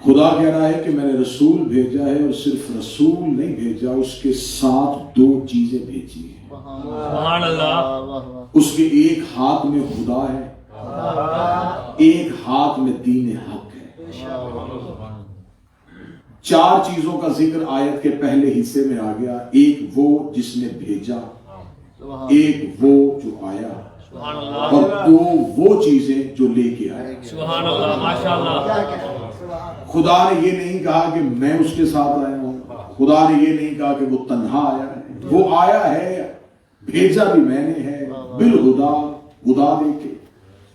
خدا کہہ رہا ہے کہ میں نے رسول بھیجا ہے، اور صرف رسول نہیں بھیجا، اس کے ساتھ دو چیزیں بھیجی ہیں۔ سبحان اللہ۔ اس کے ایک ہاتھ میں خدا ہے، ایک ہاتھ میں دین حق ہے۔ چار چیزوں کا ذکر آیت کے پہلے حصے میں آ گیا، ایک وہ جس نے بھیجا، ایک وہ جو آیا، اور دو وہ چیزیں جو لے کے آئے۔ سبحان اللہ، ماشاءاللہ۔ خدا نے یہ نہیں کہا کہ میں اس کے ساتھ آیا ہوں، خدا نے یہ نہیں کہا کہ وہ تنہا آیا ہے، وہ آیا ہے، بھیجا بھی میں نے ہے، بالہدا، خدا دے کے،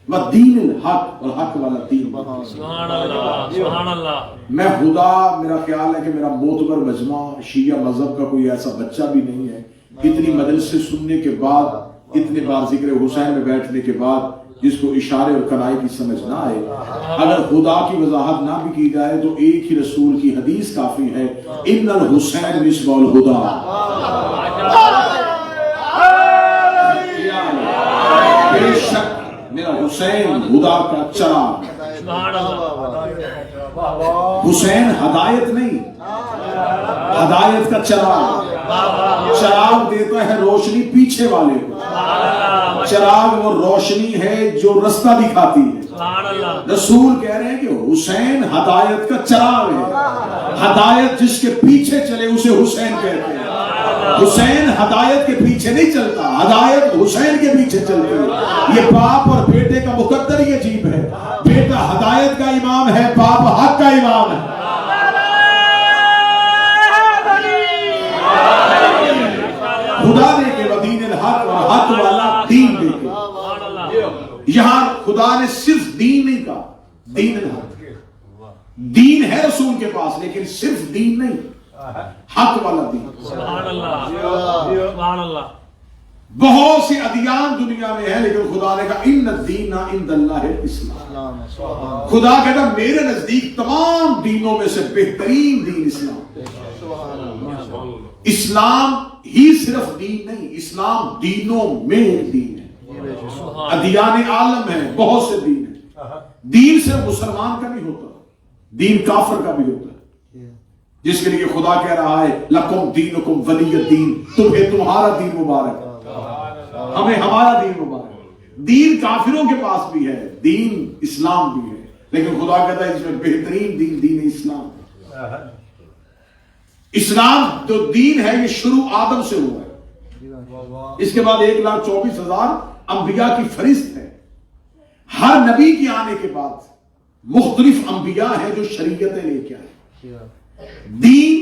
ودین الحق، اور حق والا دین۔ سبحان اللہ، سبحان اللہ۔ میں خدا، میرا خیال ہے کہ میرا معتبر مجمع شیعہ مذہب کا کوئی ایسا بچہ بھی نہیں ہے اتنی مجلس سے سننے کے بعد، اتنے بار ذکر حسین میں بیٹھنے کے بعد، جس کو اشارے اور کنائے کی سمجھ نہ آئے۔ اگر خدا کی وضاحت نہ بھی کی جائے تو ایک ہی رسول کی حدیث کافی ہے، ان الحسین مصباح الہدی۔ بے شک میرا حسین خدا کا چراغ۔ سبحان اللہ۔ حسین ہدایت نہیں، ہدایت کا چراغ۔ چراغ دیتا ہے روشنی پیچھے والے کو، چراغ وہ روشنی ہے جو رستہ دکھاتی ہے۔ رسول کہہ رہے ہیں کہ حسین ہدایت کا چراغ ہے، ہدایت جس کے پیچھے چلے اسے حسین کہتے ہیں۔ حسین ہدایت کے پیچھے نہیں چلتا، ہدایت حسین کے پیچھے چلتی ہے۔ یہ باپ اور بیٹے کا مقدر ہی عجیب ہے، بیٹا ہدایت کا امام ہے، باپ حق کا امام ہے۔ خدا دے کے ودین الحق، اور حق والا دین دے کے۔ یہاں خدا نے صرف دین نہیں کہا، دین الحق۔ دین ہے رسول کے پاس، لیکن صرف دین نہیں، حق والا دین۔ سبحان اللہ، سبحان اللہ۔ بہت سی ادیان دنیا میں ہیں، لیکن خدا نے کہا ان الدین عند اللہ الاسلام۔ خدا کہتا میرے نزدیک تمام دینوں میں سے بہترین دین اسلام۔ اسلام ہی صرف دین نہیں، اسلام دینوں میں ایک دین ہے۔ ادیان عالم ہیں، بہت سے دین ہیں۔ دین صرف مسلمان کا نہیں ہوتا، دین کافر کا بھی ہوتا ہے، جس کے لیے خدا کہہ رہا ہے لکم دینکم ولی الدین، تمہیں تمہارا دین مبارک، ہمیں ہمارا دین مبارک۔ دین کافروں کے پاس بھی ہے، دین اسلام بھی ہے، لیکن خدا کہتا ہے اس میں بہترین دین دین اسلام ہے۔ اسلام جو دین ہے یہ شروع آدم سے ہوا ہے، اس کے بعد 1,24,000 انبیاء کی فہرست ہے۔ ہر نبی کے آنے کے بعد مختلف انبیاء ہیں جو شریعتیں لے کے آئے۔ دین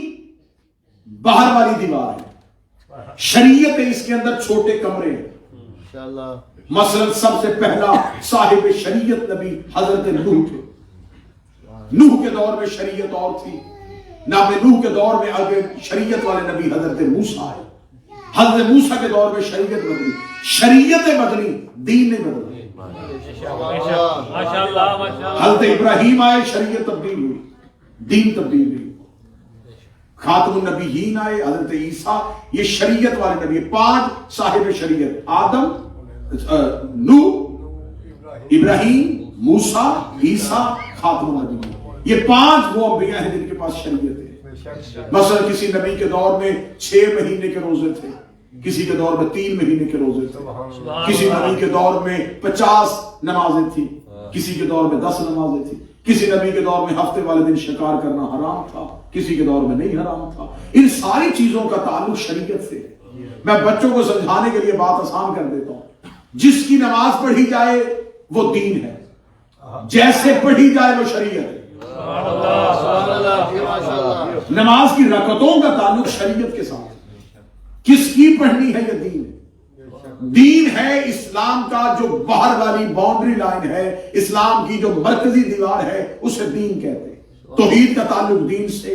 باہر والی دیوار ہے، شریعتیں اس کے اندر چھوٹے کمرے ہیں۔ مثلا سب سے پہلا صاحب شریعت نبی حضرت نوح تھے۔ نوح کے دور میں شریعت اور تھی، نبی نوح کے دور میں آگے شریعت والے نبی حضرت موسیٰ آئے، حضرت موسیٰ کے دور میں شریعت بدلی، شریعتیں بدلی، دین نے بدلی۔ حضرت ابراہیم آئے، شریعت تبدیل ہوئی، دین تبدیل ہوئی۔ خاتم النبیین آئے، حضرت عیسیٰ، یہ شریعت والے نبی۔ 5 صاحب شریعت، آدم، نوح، ابراہیم، موسیٰ، عیسیٰ، خاتم النبیین۔ یہ 5 وہ انبیاء ہیں جن کے پاس شریعت ہے۔ مثلا کسی نبی کے دور میں 6 مہینے کے روزے تھے، کسی کے دور میں 3 مہینے کے روزے تھے، کسی نبی کے دور میں 50 نمازیں تھیں، کسی کے دور میں 10 نمازیں تھیں، کسی نبی کے دور میں ہفتے والے دن شکار کرنا حرام تھا، کسی کے دور میں نہیں حرام تھا۔ ان ساری چیزوں کا تعلق شریعت سے ہے۔ میں بچوں کو سمجھانے کے لیے بات آسان کر دیتا ہوں، جس کی نماز پڑھی جائے وہ دین ہے، جیسے پڑھی جائے وہ شریعت ہے۔ نماز کی رکعتوں کا تعلق شریعت کے ساتھ، کس کی پڑھنی ہے یہ دین ہے۔ دین ہے اسلام کا جو باہر والی باؤنڈری لائن ہے، اسلام کی جو مرکزی دیوار ہے، اسے دین کہتے ہیں۔ توحید کا تعلق دین سے،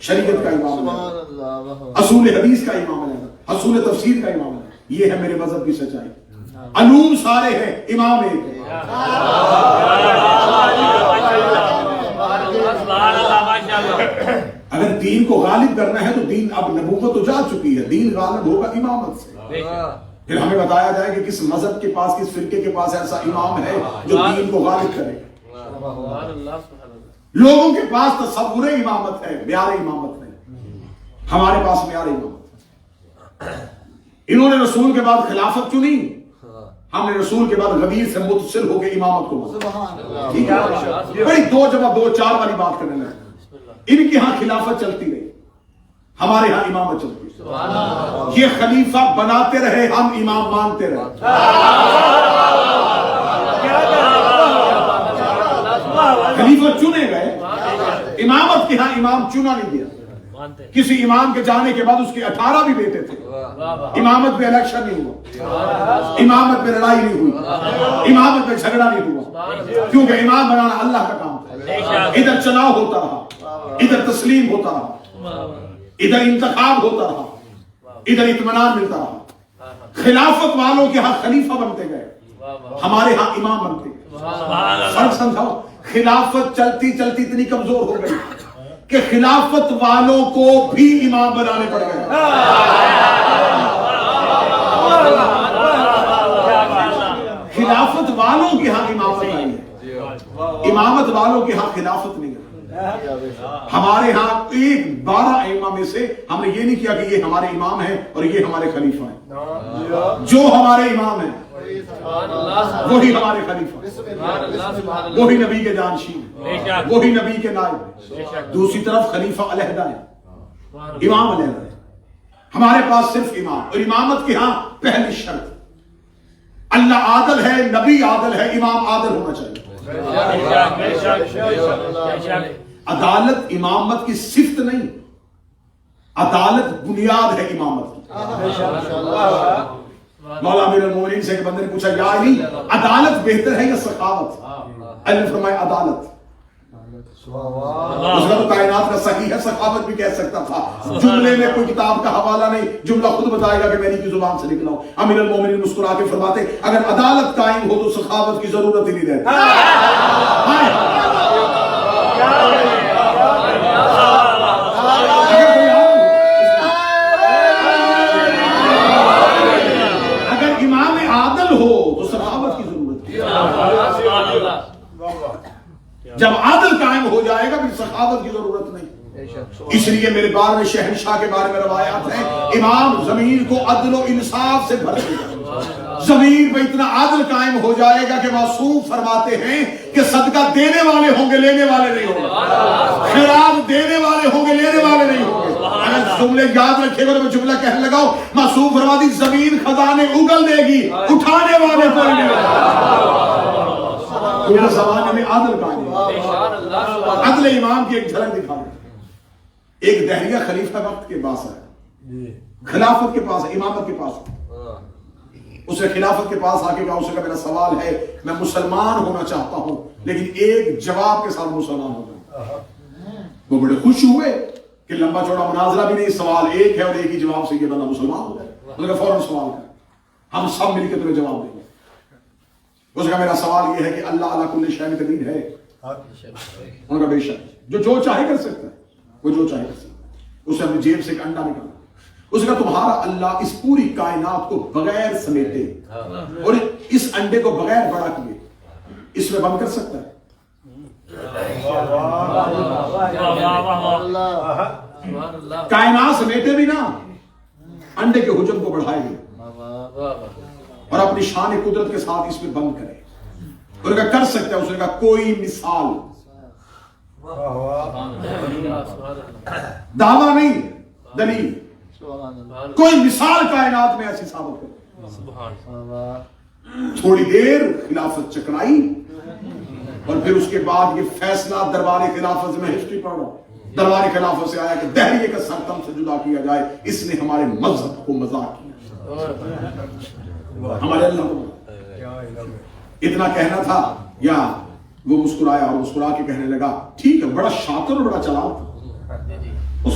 شریعت کا امام اصول حدیث کا امام ہے, اصول تفسیر کا امام ہے. یہ ہے میرے مذہب کی سچائی. علوم سارے ہیں, امام ایک ہے. اگر دین کو غالب کرنا ہے تو دین, اب نبوت تو جا چکی ہے, دین غالب ہوگا امامت سے. پھر ہمیں بتایا جائے کہ کس مذہب کے پاس, کس فرقے کے پاس ایسا امام ہے جو دین کو غالب کرے. لوگوں کے پاس تصور امامت ہے, معیار امامت ہے. ہمارے پاس معیار امامت. انہوں نے رسول کے بعد خلافت چنی, ہم نے رسول کے بعد غدیر سے متصل ہو کے امامت کو. ٹھیک ہے, بڑی دو جمع دو چار والی بات کرنے لگے. ان کے ہاں خلافت چلتی رہی, ہمارے ہاں امامت چلتی. یہ خلیفہ بناتے رہے, ہم امام مانتے رہے. خلیفہ چنے گئے, امامت کے ہاں امام چنا نہیں دیا. کسی امام کے جانے کے بعد اس کے 18 بھی بیٹے تھے. امامت پہ الیکشن نہیں ہوا, امامت پہ لڑائی نہیں ہوئی, امامت پہ جھگڑا نہیں ہوا, کیونکہ امام بنانا اللہ کا کام تھا. ادھر چناؤ ہوتا رہا, ادھر تسلیم ہوتا رہا, ادھر انتخاب ہوتا رہا, ادھر اطمینان ملتا رہا. خلافت والوں کے ہاں خلیفہ بنتے گئے, ہمارے ہاں امام بنتے گئے. فرق سمجھاؤ. خلافت چلتی چلتی اتنی کمزور ہو گئی کہ خلافت والوں کو بھی امام بنانے پڑ گئے. خلافت والوں کے ہاں امامت آئی ہے, امامت والوں کے ہاں خلافت نہیں ہے. ہمارے ہاں 12 ائمہ میں سے ہم نے یہ نہیں کیا کہ یہ ہمارے امام ہیں اور یہ ہمارے خلیفہ ہیں. جو ہمارے امام ہیں وہی ہمارے خلیفہ, وہی نبی کے جانشین, وہی نبی کے نائب. دوسری طرف خلیفہ علیحدہ ہے, امام علیحدہ ہے. ہمارے پاس صرف امام, اور امامت کے ہاں پہلی شرط اللہ عادل ہے, نبی عادل ہے, امام عادل ہونا چاہیے. عدالت امامت کی صفت نہیں, عدالت بنیاد ہے امامت کی. مولا امیر المومنین سے ایک بندے نے پوچھا, یا علی عدالت بہتر ہے یا سخاوت؟ علی نے فرمایا عدالت. اس کا تو کائنات کا صحیح ہے, سخاوت بھی کہہ سکتا تھا. جملے میں کوئی کتاب کا حوالہ نہیں, جملہ خود بتائے گا کہ میری کی زبان سے نکلا ہوں. امیر المومنین مسکرا کے فرماتے, اگر عدالت قائم ہو تو سخاوت کی ضرورت ہی نہیں رہتی. اگر امام عادل ہو تو سخاوت کی ضرورت ہے. جب عادل قائم ہو جائے گا پھر سخاوت کی ضرورت نہیں. اس لیے میرے بارے میں شہنشاہ کے بارے میں روایات ہیں, امام زمین کو عدل و انصاف سے بھر دے گا. زمین پہ اتنا عادل قائم ہو جائے گا کہ معصوم فرماتے ہیں کہ صدقہ دینے والے ہوں گے, لینے والے نہیں ہوں گے. خیرات دینے والے ہوں گے, لینے والے نہیں ہوں گے. اگر جملے یاد رکھے گا تو میں جملہ کہنے لگاؤں, معصوم فرماتی زمین خزانے اگل دے گی, اٹھانے والے کوئی نہیں ہوگا. پورے زمانے میں عادل قائم ہے. عدل امام کی ایک جھلک دکھا دیں. ایک دہریہ خلیفہ وقت کے پاس ہے, خلافت کے پاس ہے, امامت کے پاس ہے. اسے خلافت کے پاس آ کے کہا, اسے کہا میرا سوال ہے, میں مسلمان ہونا چاہتا ہوں لیکن ایک جواب کے ساتھ مسلمان ہو گیا. وہ بڑے خوش ہوئے کہ لمبا چوڑا مناظرہ بھی نہیں, سوال ایک ہے اور ایک ہی جواب سے یہ بندہ مسلمان ہو گیا. انہوں نے کہا فوراً سوال کر, ہم سب مل کے تمہیں جواب دیں گے. اس کا میرا سوال یہ ہے کہ اللہ علی کل شیء قدیر ہے؟ انہوں نے کہا بے شک, جو چاہے کر سکتا ہے, وہ جو چاہے کر سکتا ہے. اسے اپنی جیب سے ایک انڈا نکالا. اس کا تمہارا اللہ اس پوری کائنات کو بغیر سمیٹے اور اس انڈے کو بغیر بڑا کیے اس میں بند کر سکتا ہے؟ کائنات سمیٹے بھی نا, انڈے کے حجم کو بڑھائے گی اور اپنی شان قدرت کے ساتھ اس میں بند کرے. انہوں نے کہا کر سکتا ہے. اس نے کہا کوئی مثال, دعویٰ نہیں, دلیل, کوئی مثال کائنات میں ایسی ثابت کرے. تھوڑی دیر خلافت چکرائی اور پھر اس کے بعد یہ فیصلہ دربار خلافت سے, میں ہسٹری پڑھ رہا ہوں, دربار خلافت سے آیا کہ دہریے کا سر تم سے جدا کیا جائے, اس نے ہمارے مذہب کو مذاق کیا, ہمارے اللہ کو. اتنا کہنا تھا یا وہ مسکرایا اور مسکرا کے کہنے لگا ٹھیک ہے, بڑا شاطر اور بڑا چلاک تھا. اس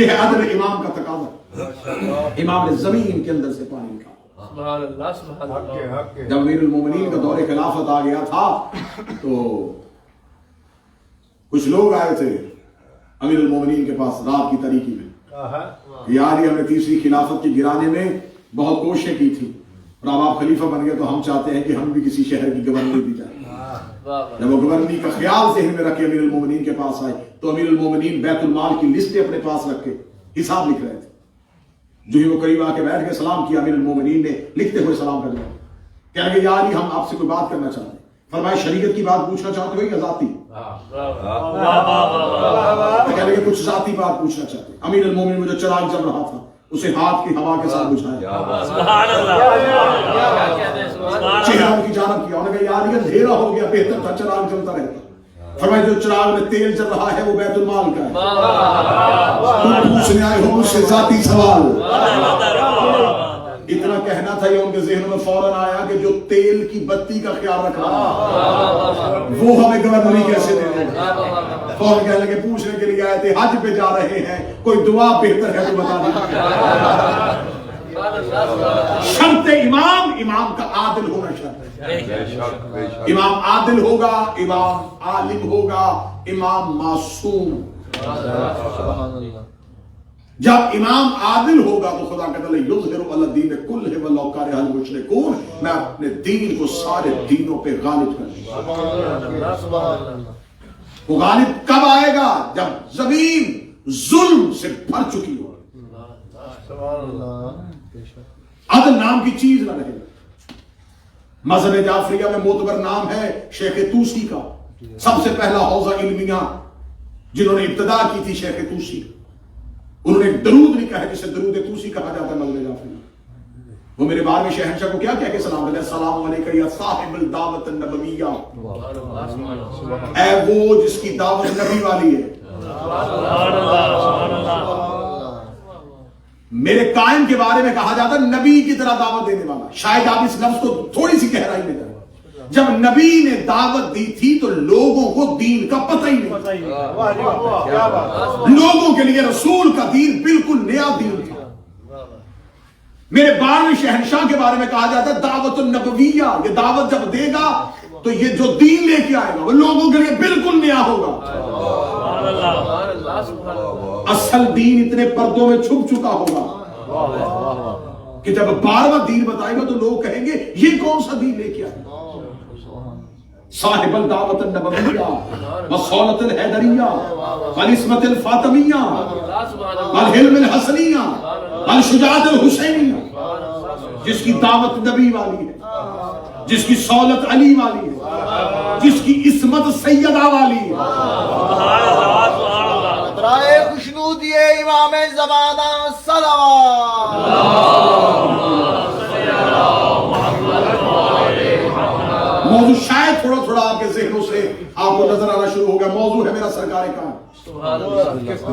یہ ہے عدل امام کا تقاضا. امام نے زمین کے اندر سے پانی نکالا. سبحان اللہ سبحان اللہ. جب امیر المومنین کا دور خلافت آ گیا تھا تو کچھ لوگ آئے تھے امیر المومنین کے پاس رات کی تاریکی میں. یار یہ ہم نے تیسری خلافت کی گرانے میں بہت کوششیں کی تھی اور اب آپ خلیفہ بن گئے تو ہم چاہتے ہیں کہ ہم بھی کسی شہر کی گورنری دی جائے. جب وہ گورنری کا خیال ذہن میں رکھے امیر المومنین کے پاس آئے تو امیر المومنین بیت المال کی لسٹیں اپنے پاس رکھ کے حساب لکھ رہے تھے. جو ہی وہ قریب آ کے بیٹھ کے سلام کیا امیر المومنین نے لکھتے ہوئے سلام کر دیا. کہنے لگے یار ہم آپ سے کوئی بات کرنا چاہتے ہیں. فرمایا شریعت کی بات پوچھنا چاہتے ہو یا ذاتی؟ کہنے لگے کچھ ذاتی بات پوچھنا چاہتے ہیں. امیر المومنین میں جو چراغ جل رہا تھا اسے ہاتھ کی ہوا کے ساتھ بجھایا. سبحان اللہ. چہرہ کی جانب کیا. انہوں نے کہا یار یہ اندھیرا ہو گیا بہتر تھا چراغ جلتا رہتا. فرمایا جو چراغ میں تیل جل رہا ہے وہ بیت المال کا ہے. تم پوچھنے آئے ہو مجھ سے ذاتی سوال. اتنا کہنا تھا یہ ان کے ذہنوں میں فوراً آیا کہ جو تیل کی بتی کا خیال رکھ رہا ہے وہ ہمیں گورنری کیسے دے دے. فوراً کہنے لگے پوچھنے کے لیے آئے تھے حج پہ جا رہے ہیں کوئی دعا بہتر ہے تو بتا دیجیے. شرط امام کا عادل ہونا شرط. امام عادل ہوگا, امام عالم ہوگا, امام معصوم. جب امام عادل ہوگا تو خدا کہتا ہے یظہر علی الدین کلہ ولو کرہ المشرکون, میں اپنے دین کو سارے دینوں پہ غالب کر دوں. وہ غالب کب آئے گا؟ جب زمین ظلم سے بھر چکی ہو. عدل نام کی چیز نہ رہے. مذہب جعفریہ میں معتبر نام ہے شیخ طوسی کا. سب سے پہلا حوزہ علمیہ جنہوں نے ابتدا کی تھی شیخ طوسی. انہوں نے ایک درود لکھا ہے جسے درود طوسی کہا جاتا ہے مذہب جعفریہ. وہ میرے بارے میں شہنشاہ کو کیا کہہ کے سلام کرتے ہیں؟ السلام علیکم یا صاحب الدعوت النبویہ, اے وہ جس کی دعوت نبی والی ہے. میرے قائم کے بارے میں کہا جاتا ہے نبی کی طرح دعوت دینے والا. شاید آپ اس لفظ کو تھوڑی سی گہرائی میں جائیں. جب نبی نے دعوت دی تھی تو لوگوں کو دین کا پتہ ہی نہیں. لوگوں کے لیے رسول کا دین بالکل نیا دین تھا. میرے بارہویں شہنشاہ کے بارے میں کہا جاتا ہے دعوت النبویہ, یہ دعوت جب دے گا تو یہ جو دین لے کے آئے گا وہ لوگوں کے لیے بالکل نیا ہوگا. اصل دین اتنے پردوں میں چھپ چکا ہوگا کہ جب 12واں دین بتائے گا تو لوگ کہیں گے یہ کون سا دین لے کے آئے. صاحب الدعوت النبویہ وصولت الحیدریہ والعصمت الفاطمیہ والحلم الحسنیہ والشجاعت الحسینیہ, جس کی دعوت نبی والی ہے, جس کی صولت علی والی ہے, جس کی عصمت سیدہ والی ہے. برائے خوشنودی امام زمانہ صلوات. موضوع شاید تھوڑا تھوڑا آپ کے ذہنوں سے آپ کو نظر آنا شروع ہو گیا. موضوع ہے میرا سرکار کام.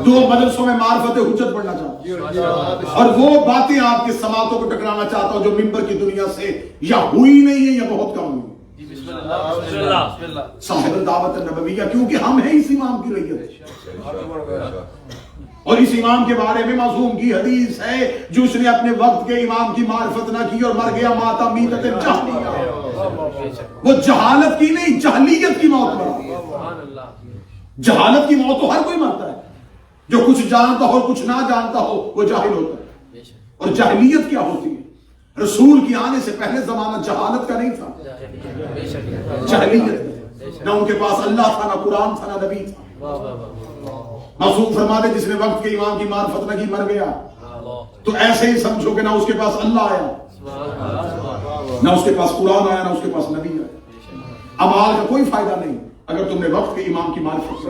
2 مجلسوں میں معرفت حجت پڑھنا چاہتا ہوں اور وہ باتیں آپ کے سماعتوں کو ٹکرانا چاہتا ہوں جو ممبر کی دنیا سے یا ہوئی نہیں ہے یا بہت کم ہوئی. صاحب الدعوت النبویہ, کیونکہ ہم ہیں اس امام کی رعیت اور اس امام کے بارے میں معصوم کی حدیث ہے جو اس نے اپنے وقت کے امام کی معرفت نہ کی اور مر گیا ماتا میتت جہلیہ. وہ جہالت کی نہیں جہلیت کی موت مرا. جہالت کی موت تو ہر کوئی مرتا ہے. جو کچھ جانتا ہو کچھ نہ جانتا ہو وہ جاہل ہوتا ہے. اور جاہلیت کیا ہوتی ہے؟ رسول کی آنے سے پہلے زمانہ جہالت کا نہیں تھا, جاہلیت. نہ ان کے پاس اللہ تھا, نہ قرآن تھا, نہ نبی تھا. معصوم فرماتے جس نے وقت کے امام کی معرفت نہ کی مر گیا. تو ایسے ہی سمجھو کہ نہ اس کے پاس اللہ آیا, نہ اس کے پاس قرآن آیا, نہ اس کے پاس نبی آیا. اعمال کا کوئی فائدہ نہیں اگر تم نے وقت کے امام کی معرفت کی.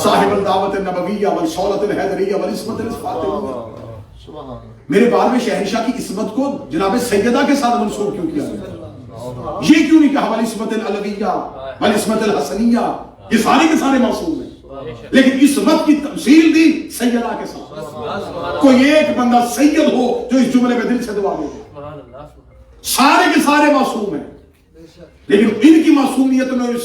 صاحب الدعوت النبویہ والصولت الحیدریہ والعصمت الفاطمیہ. میرے بارہویں شہنشاہ کی عصمت کو جناب سیدہ کے ساتھ منسوب کیوں کیا گیا؟ یہ کیوں نہیں کہا والعصمت العلویہ والعصمت الحسنیہ؟ یہ سارے کے سارے معصوم ہیں لیکن عصمت کی تمثیل دی سیدہ کے ساتھ. کوئی ایک بندہ سید ہو جو اس جملے میں دل سے دعا دے. سارے کے سارے معصوم ہیں لیکن ان کی معصومیت میں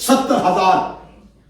70,000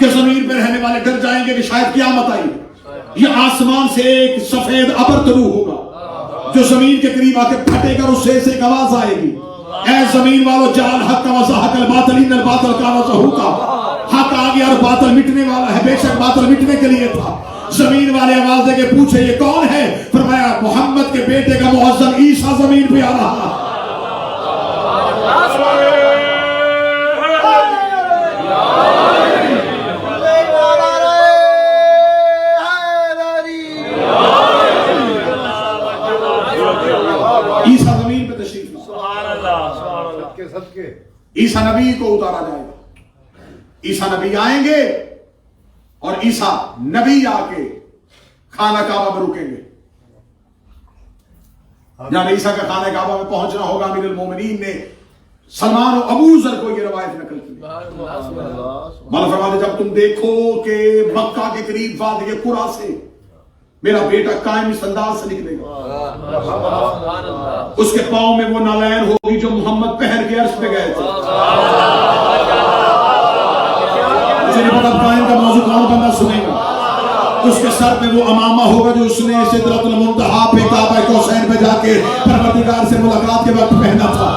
کہ زمین پہ رہنے والے ڈر جائیں گے کہ شاید قیامت آئی. یہ آسمان سے ایک سفید ابر طلوع ہوگا جو زمین کے قریب آ کے پھٹے گا اور اس سے ایک آواز آئے گی, اے زمین والو جعل حق وزحق الباطل ان الباطل کان زہوقا. حق آ گیا اور باطل مٹنے والا ہے, بے شک باطل مٹنے کے لیے تھا. زمین والے آواز دے کے پوچھے یہ کون ہے؟ فرمایا محمد کے بیٹے کا معظم عیسیٰ زمین پہ آ رہا. عیسیٰ زمین پہ تشریف لائے. عیسیٰ نبی کو اتارا جائے گا. عیسیٰ نبی آئیں گے اور عیسیٰ نبی آ کے خانہ کعبہ میں رکیں گے. جب عیسیٰ کا خانہ کعبہ میں پہنچنا ہوگا, امیر المومنین نے سلمان و ابو ذر کو یہ روایت نقل کی. مولا فرماتے جب تم دیکھو کہ مکہ کے قریب وادی قرا سے میرا بیٹا قائم اس انداز سے نکلے گا, اس کے پاؤں میں وہ نالین ہوگی جو محمد پہن کے عرش پہ گئے تھے. مجھے نہیں پتا قائم کا موضوع کون بندہ سنے گا. اس کے سر پہ وہ امامہ ہوگا جو اس نے سدرۃ المنتہا پہ کعبہ کوثر پہ جا کے پروردگار سے ملاقات کے وقت پہنا تھا.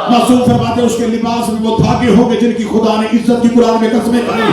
معصوم فرماتے اس کے لباس میں وہ دھاگے ہوں گے جن کی خدا نے عزت کی قرآن میں قسمیں کھائی.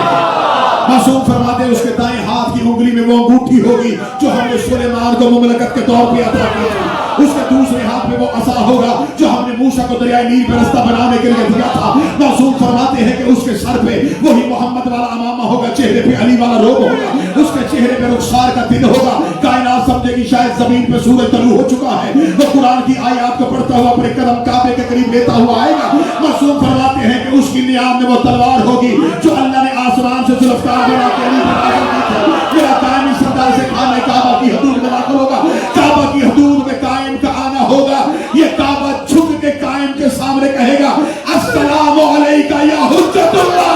معصوم فرماتے اس کے دائیں ہاتھ کی انگلی میں وہ انگوٹھی ہوگی جو ہم نے سلیمان کو مملکت کے طور پہ عطا کی تھی. اس کے دوسرے ہاتھ میں وہ عصا ہوگا جو ہم نے موسیٰ کو دریائے نیل پہ رستہ بنانے کے لیے دیا تھا. معصوم فرماتے ہیں کہ اس کے سر پہ وہی محمد والا امامہ ہوگا, چہرے پہ علی والا روب ہوگا, اس کے چہرے پہ رخسار کا دن ہوگا. کائنات سمجھے کہ شاید زمین پہ سورج طلوع ہو چکا ہے. وہ قرآن کی آیات کو پڑھتا ہوا اپنے قدم کعبے کے قریب لیتا ہوا آئے گا. معصوم فرماتے ہیں کہ اس کی نیام میں وہ تلوار ہوگی جو اللہ نے آسمان سے ذوالفقار بنا کے علی پر نازل کی تھی. میرا قائم اس سردار سے خانہ کعبہ کی حدود میں داخل ہوگا. کعبہ کی حدود میں قائم کا آنا ہوگا. یہ کعبہ جھک کے قائم کے سامنے کہے گا السلام علیکہ یا حجت اللہ.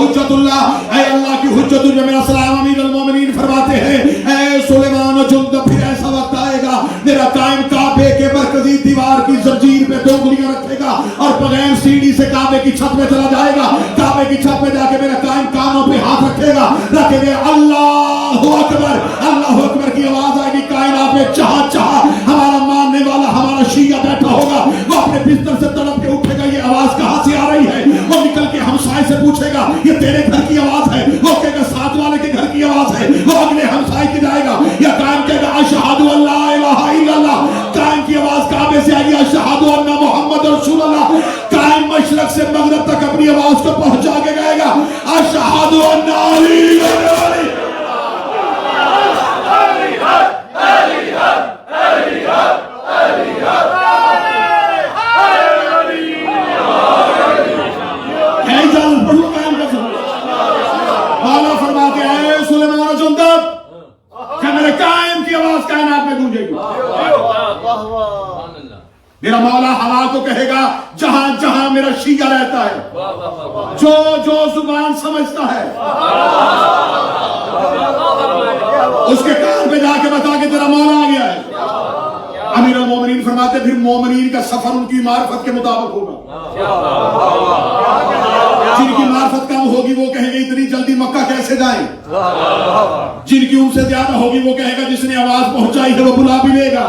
حجت اللہ, اے اللہ کی حجت جو میرا سلام. امیر المومنین فرماتے ہیں اے سلیمان و جند, پھر ایسا وقت آئے گا میرا قائم کعبے کے مرکزی دیوار کی زنجیر پہ 2 انگلیاں رکھے گا اور بغیر سیڑھی سے کعبے کی چھت میں چلا جائے گا. کعبے کی چھت میں جا کے میرا قائم کانوں پہ ہاتھ رکھے گا, رکھے گے اللہ اکبر. اللہ اکبر کی آواز آئے گی. کائنات میں جہاں جہاں ہمارا ماننے والا ہمارا شیعہ بیٹھا ہوگا وہ اپنے بستر سے تڑپ کے اٹھے گا, یہ آواز کہاں سے آ رہی ہے. وہ نکل کے ہمسائے سے پوچھے گا یہ تیرے گھر کی آواز ہے. وہ کہے گا ساتھ والے کے گھر کی آواز ہے. وہ اگلے ہمسائے کی جائے گا. یا قائم کہے گا اشہد ان لا الہ الا اللہ. قائم کی آواز کعبے سے آئے گی اشہد ان محمد رسول اللہ. قائم مشرق سے مغرب تک اپنی آواز کو پہنچا کے گائے گا اشہد ان علی میرا مولا ہوا کو کہے گا جہاں جہاں میرا شیعہ رہتا ہے, جو جو زبان سمجھتا ہے اس کے کان پہ جا کے بتا کہ تیرا مولا آ گیا ہے. امیر المومنین فرماتے پھر مومنین کا سفر ان کی معرفت کے مطابق ہوگا. جن کی معرفت کم ہوگی وہ کہیں گے اتنی جلدی مکہ کیسے جائیں. جن کی ان سے زیادہ ہوگی وہ کہے گا جس نے آواز پہنچائی ہے وہ بلا بھی لے گا.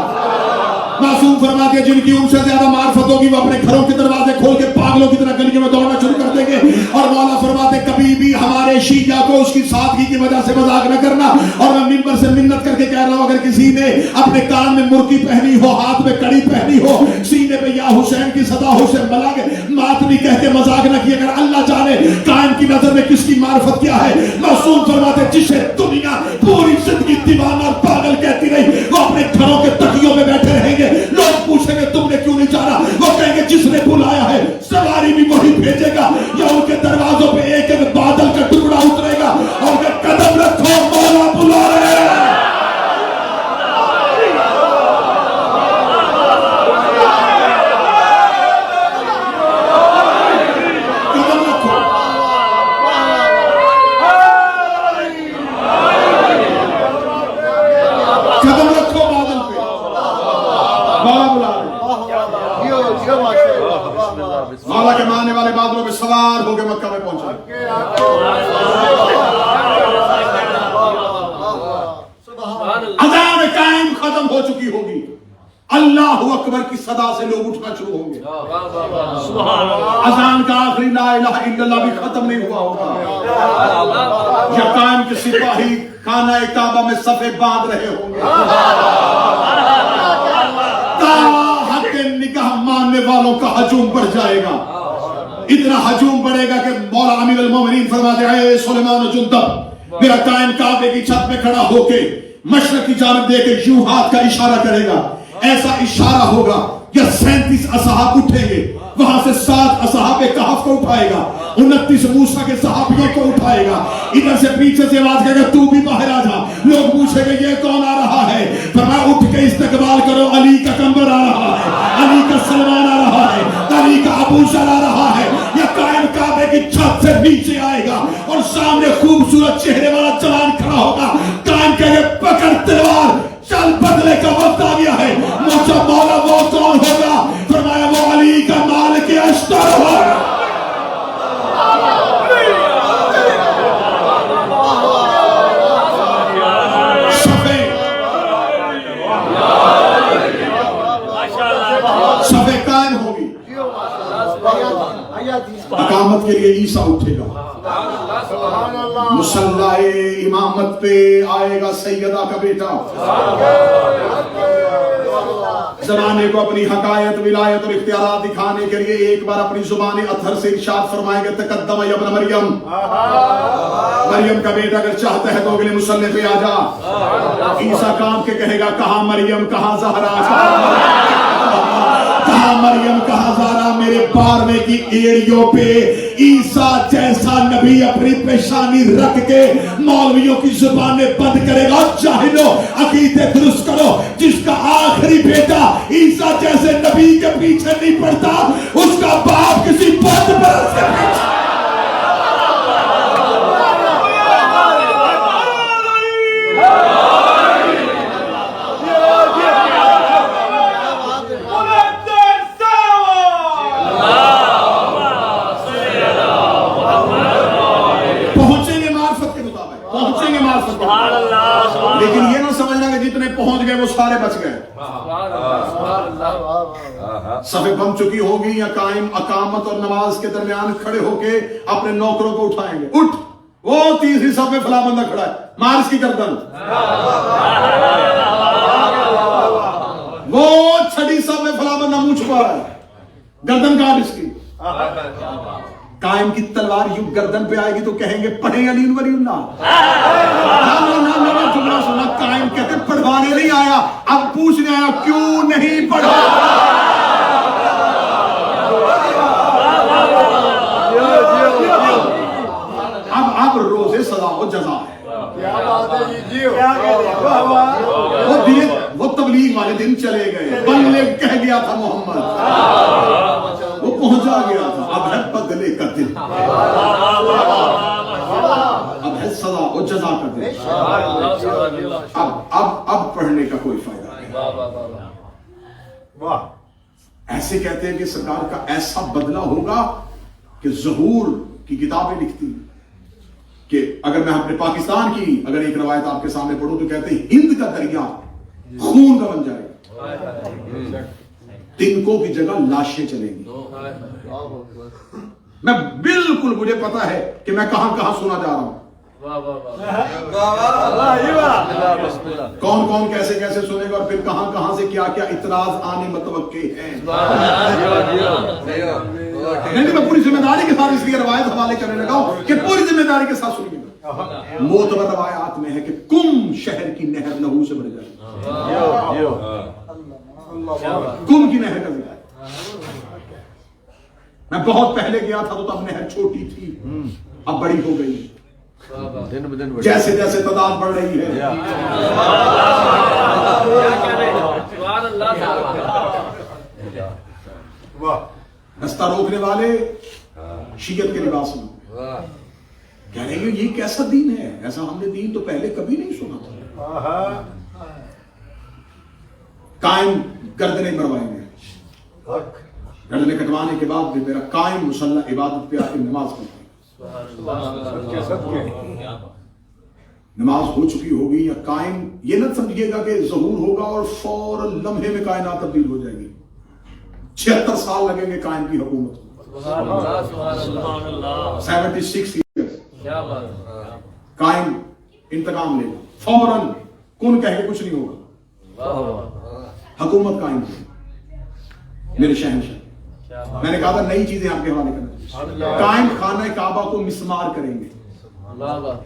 معصوم فرماتے ہیں جن کی ان سے زیادہ معرفت ہوگی وہ اپنے گھروں کے دروازے کھول کے پاگلوں کی طرح گلیوں میں دوڑنا شروع کر دیں گے. اور مولا فرماتے کبھی بھی ہمارے شیعہ کو اس کی سادگی کی وجہ سے مذاق نہ کرنا. اور میں منبر سے منت کر کے کہہ رہا ہوں اگر کسی نے اپنے کان میں مرکی پہنی ہو, ہاتھ میں کڑی پہنی ہو, سینے پہ یا حسین کی صدا ہو سے ملا کے ماتمی کہہ کے مذاق نہ کیے. اگر اللہ جانے قائم کی نظر میں کس کی معرفت کیا ہے. معصوم فرماتے جسے دنیا پوری زندگی دیوانہ اور پاگل کہتی رہی وہ اپنے گھروں کے تکیوں میں بیٹھے رہیں گے. لوگ پوچھیں گے تم نے کیوں نہیں جانا, وہ کہیں گے جس نے بلایا ہے اللہ اکبر کی صدا سے لوگ اٹھنا شروع ہوں گے. اذان کا آخری لا الہ الا اللہ بھی ختم نہیں ہوا ہوگا. یا قائم کے سپاہی خانہ کعبہ میں صفے باندھ رہے ہوں گے. حق نگاہ ماننے والوں کا ہجوم بڑھ جائے گا. اتنا ہجوم بڑھے گا کہ مولا امیر المومنین فرماتے ہیں اے سلیمان جندب میرا قائم کعبے کی چھت پہ کھڑا ہو کے مشرق کی جانب دے کے یوں ہاتھ کا اشارہ کرے گا. ایسا اشارہ ہوگا کہ 37 اصحاب اٹھیں گے. وہاں سے 7 اصحاب کہف کو اٹھائے گا, 29 موسیٰ کے صحابیوں کو اٹھائے گا. ادھر سے پیچھے سے آواز کہے گا تو بھی باہر آ جا. لوگ پوچھیں گے یہ کون آ رہا ہے؟ فرمایا اٹھ کے استقبال کرو, علی کا کمبر آ رہا ہے, علی کا سلمان آ رہا ہے, علی کا ابو ذر آ رہا ہے. یہ قائم کعبے کی چھت سے نیچے آئے گا اور سامنے خوبصورت چہرے والا جوان کھڑا ہوگا. قائم کہے گے پکڑ تلوار, چل بدلے کا وقت آ گیا ہے. موسیٰ مولا وہ کون ہوگا؟ فرمایا وہ علی کا مالک اشتر ہوگا. صفے قائم ہوگی. اقامت کے لیے عیسیٰ اٹھے گا. مصلی امامت پہ آئے گا سیدہ کا بیٹا. زمانے کو اپنی حقائق ولایت اور اختیارات دکھانے کے لیے ایک بار اپنی زبان اطہر سے ارشاد فرمائیں گے تقدم یا ابن مریم. مریم کا بیٹا اگر چاہتا ہے تو اگلے مصلی پہ آ جا. عیسیٰ کام کے کہے گا کہاں مریم کہاں زہرا, کہاں مریم کہاں زہرا. میرے بارنے کی ایڑیوں پہ عیسیٰ جیسا نبی اپنی پیشانی رکھ کے مولویوں کی زبانیں بند کرے گا. جاہلو عقیدے درست کرو, جس کا آخری بیٹا عیسیٰ جیسے نبی کے پیچھے نہیں پڑتا اس کا باپ کسی بت پرست کے پیچھے. لیکن یہ نہ سمجھنا کہ جتنے پہنچ گئے وہ سارے بچ گئے. صفیں بن چکی ہوگی یا قائم اقامت اور نماز کے درمیان کھڑے ہو کے اپنے نوکروں کو اٹھائیں گے. اٹھ, وہ تیسری صف میں فلاں بندہ کھڑا ہے, مار اس کی گردن. وہ چھٹی صف میں فلاں بندہ منہ چھپا رہا ہے, گردن کاٹ اس کی. قائم کی تلوار یوں گردن پہ آئے گی تو کہیں گے پڑھیں علی ولی اللہ. جملہ سنا, قائم کہتے پڑھوانے نہیں آیا, اب پوچھنے آیا کیوں نہیں پڑھا. اب روزے سزا و جزا ہے. وہ تبلیغ والے دن چلے گئے, بلے کہہ گیا تھا محمد, وہ پہنچا گیا تھا. اب ہے بدلے کا دن, اب ہے سزا و جزا کا دن. اب پڑھنے کا کوئی فائدہ نہیں. ایسے کہتے ہیں کہ سرکار کا ایسا بدلہ ہوگا کہ ظہور کی کتابیں لکھتی کہ اگر میں اپنے پاکستان کی اگر ایک روایت آپ کے سامنے پڑھوں تو کہتے ہیں ہند کا دریا خون کا بن جائے گا, تنکوں کی جگہ لاشیں چلیں گی. میں بالکل, مجھے پتا ہے کہ میں کہاں کہاں سنا جا رہا ہوں. کون کون کیسے کیسے سنے گا اور پھر کہاں کہاں سے کیا کیا اعتراض آنے متوقع ہیں. نہیں, میں پوری ذمہ داری کے ساتھ اس لیے روایت حوالے کرنے لگا ہوں کہ پوری ذمہ داری کے ساتھ سنیے گا. معتبر روایات میں ہے کہ کم شہر کی نہر لہو سے بڑھ جائے. کم کی نہر کا ذکر ہے. میں بہت پہلے گیا تھا تو تب نہر چھوٹی تھی, اب بڑی ہو گئی. جیسے جیسے تعداد بڑھ رہی ہے. رستہ روکنے والے شیعت کے لباس میں کہہ رہے ہیں یہ کیسا دین ہے, ایسا ہم نے دین تو پہلے کبھی نہیں سنا تھا. قائم گردنیں مروائیں گے, گردنیں کٹوانے کے بعد بھی میرا قائم مصلی عبادت پہ آ کے نماز پڑھتا ہے. نماز ہو چکی ہوگی یا قائم، یہ نہ سمجھیے گا کہ ظہور ہوگا اور فوراً لمحے میں کائنات تبدیل ہو جائے گی. 76 سال لگیں گے قائم کی حکومت کو. سبحان اللہ سبحان اللہ 76 ایئرز کیا بات ہے. قائم انتقام لے گا فوراً، کن کہہ کے کچھ نہیں ہوگا. واہ واہ حکومت قائم کی میرے شہنشاہ. کیا بات. میں نے کہا تھا نئی چیزیں آپ کے حوالے کرنا. قائم خانہ کعبہ کو مسمار کریں گے. واہ واہ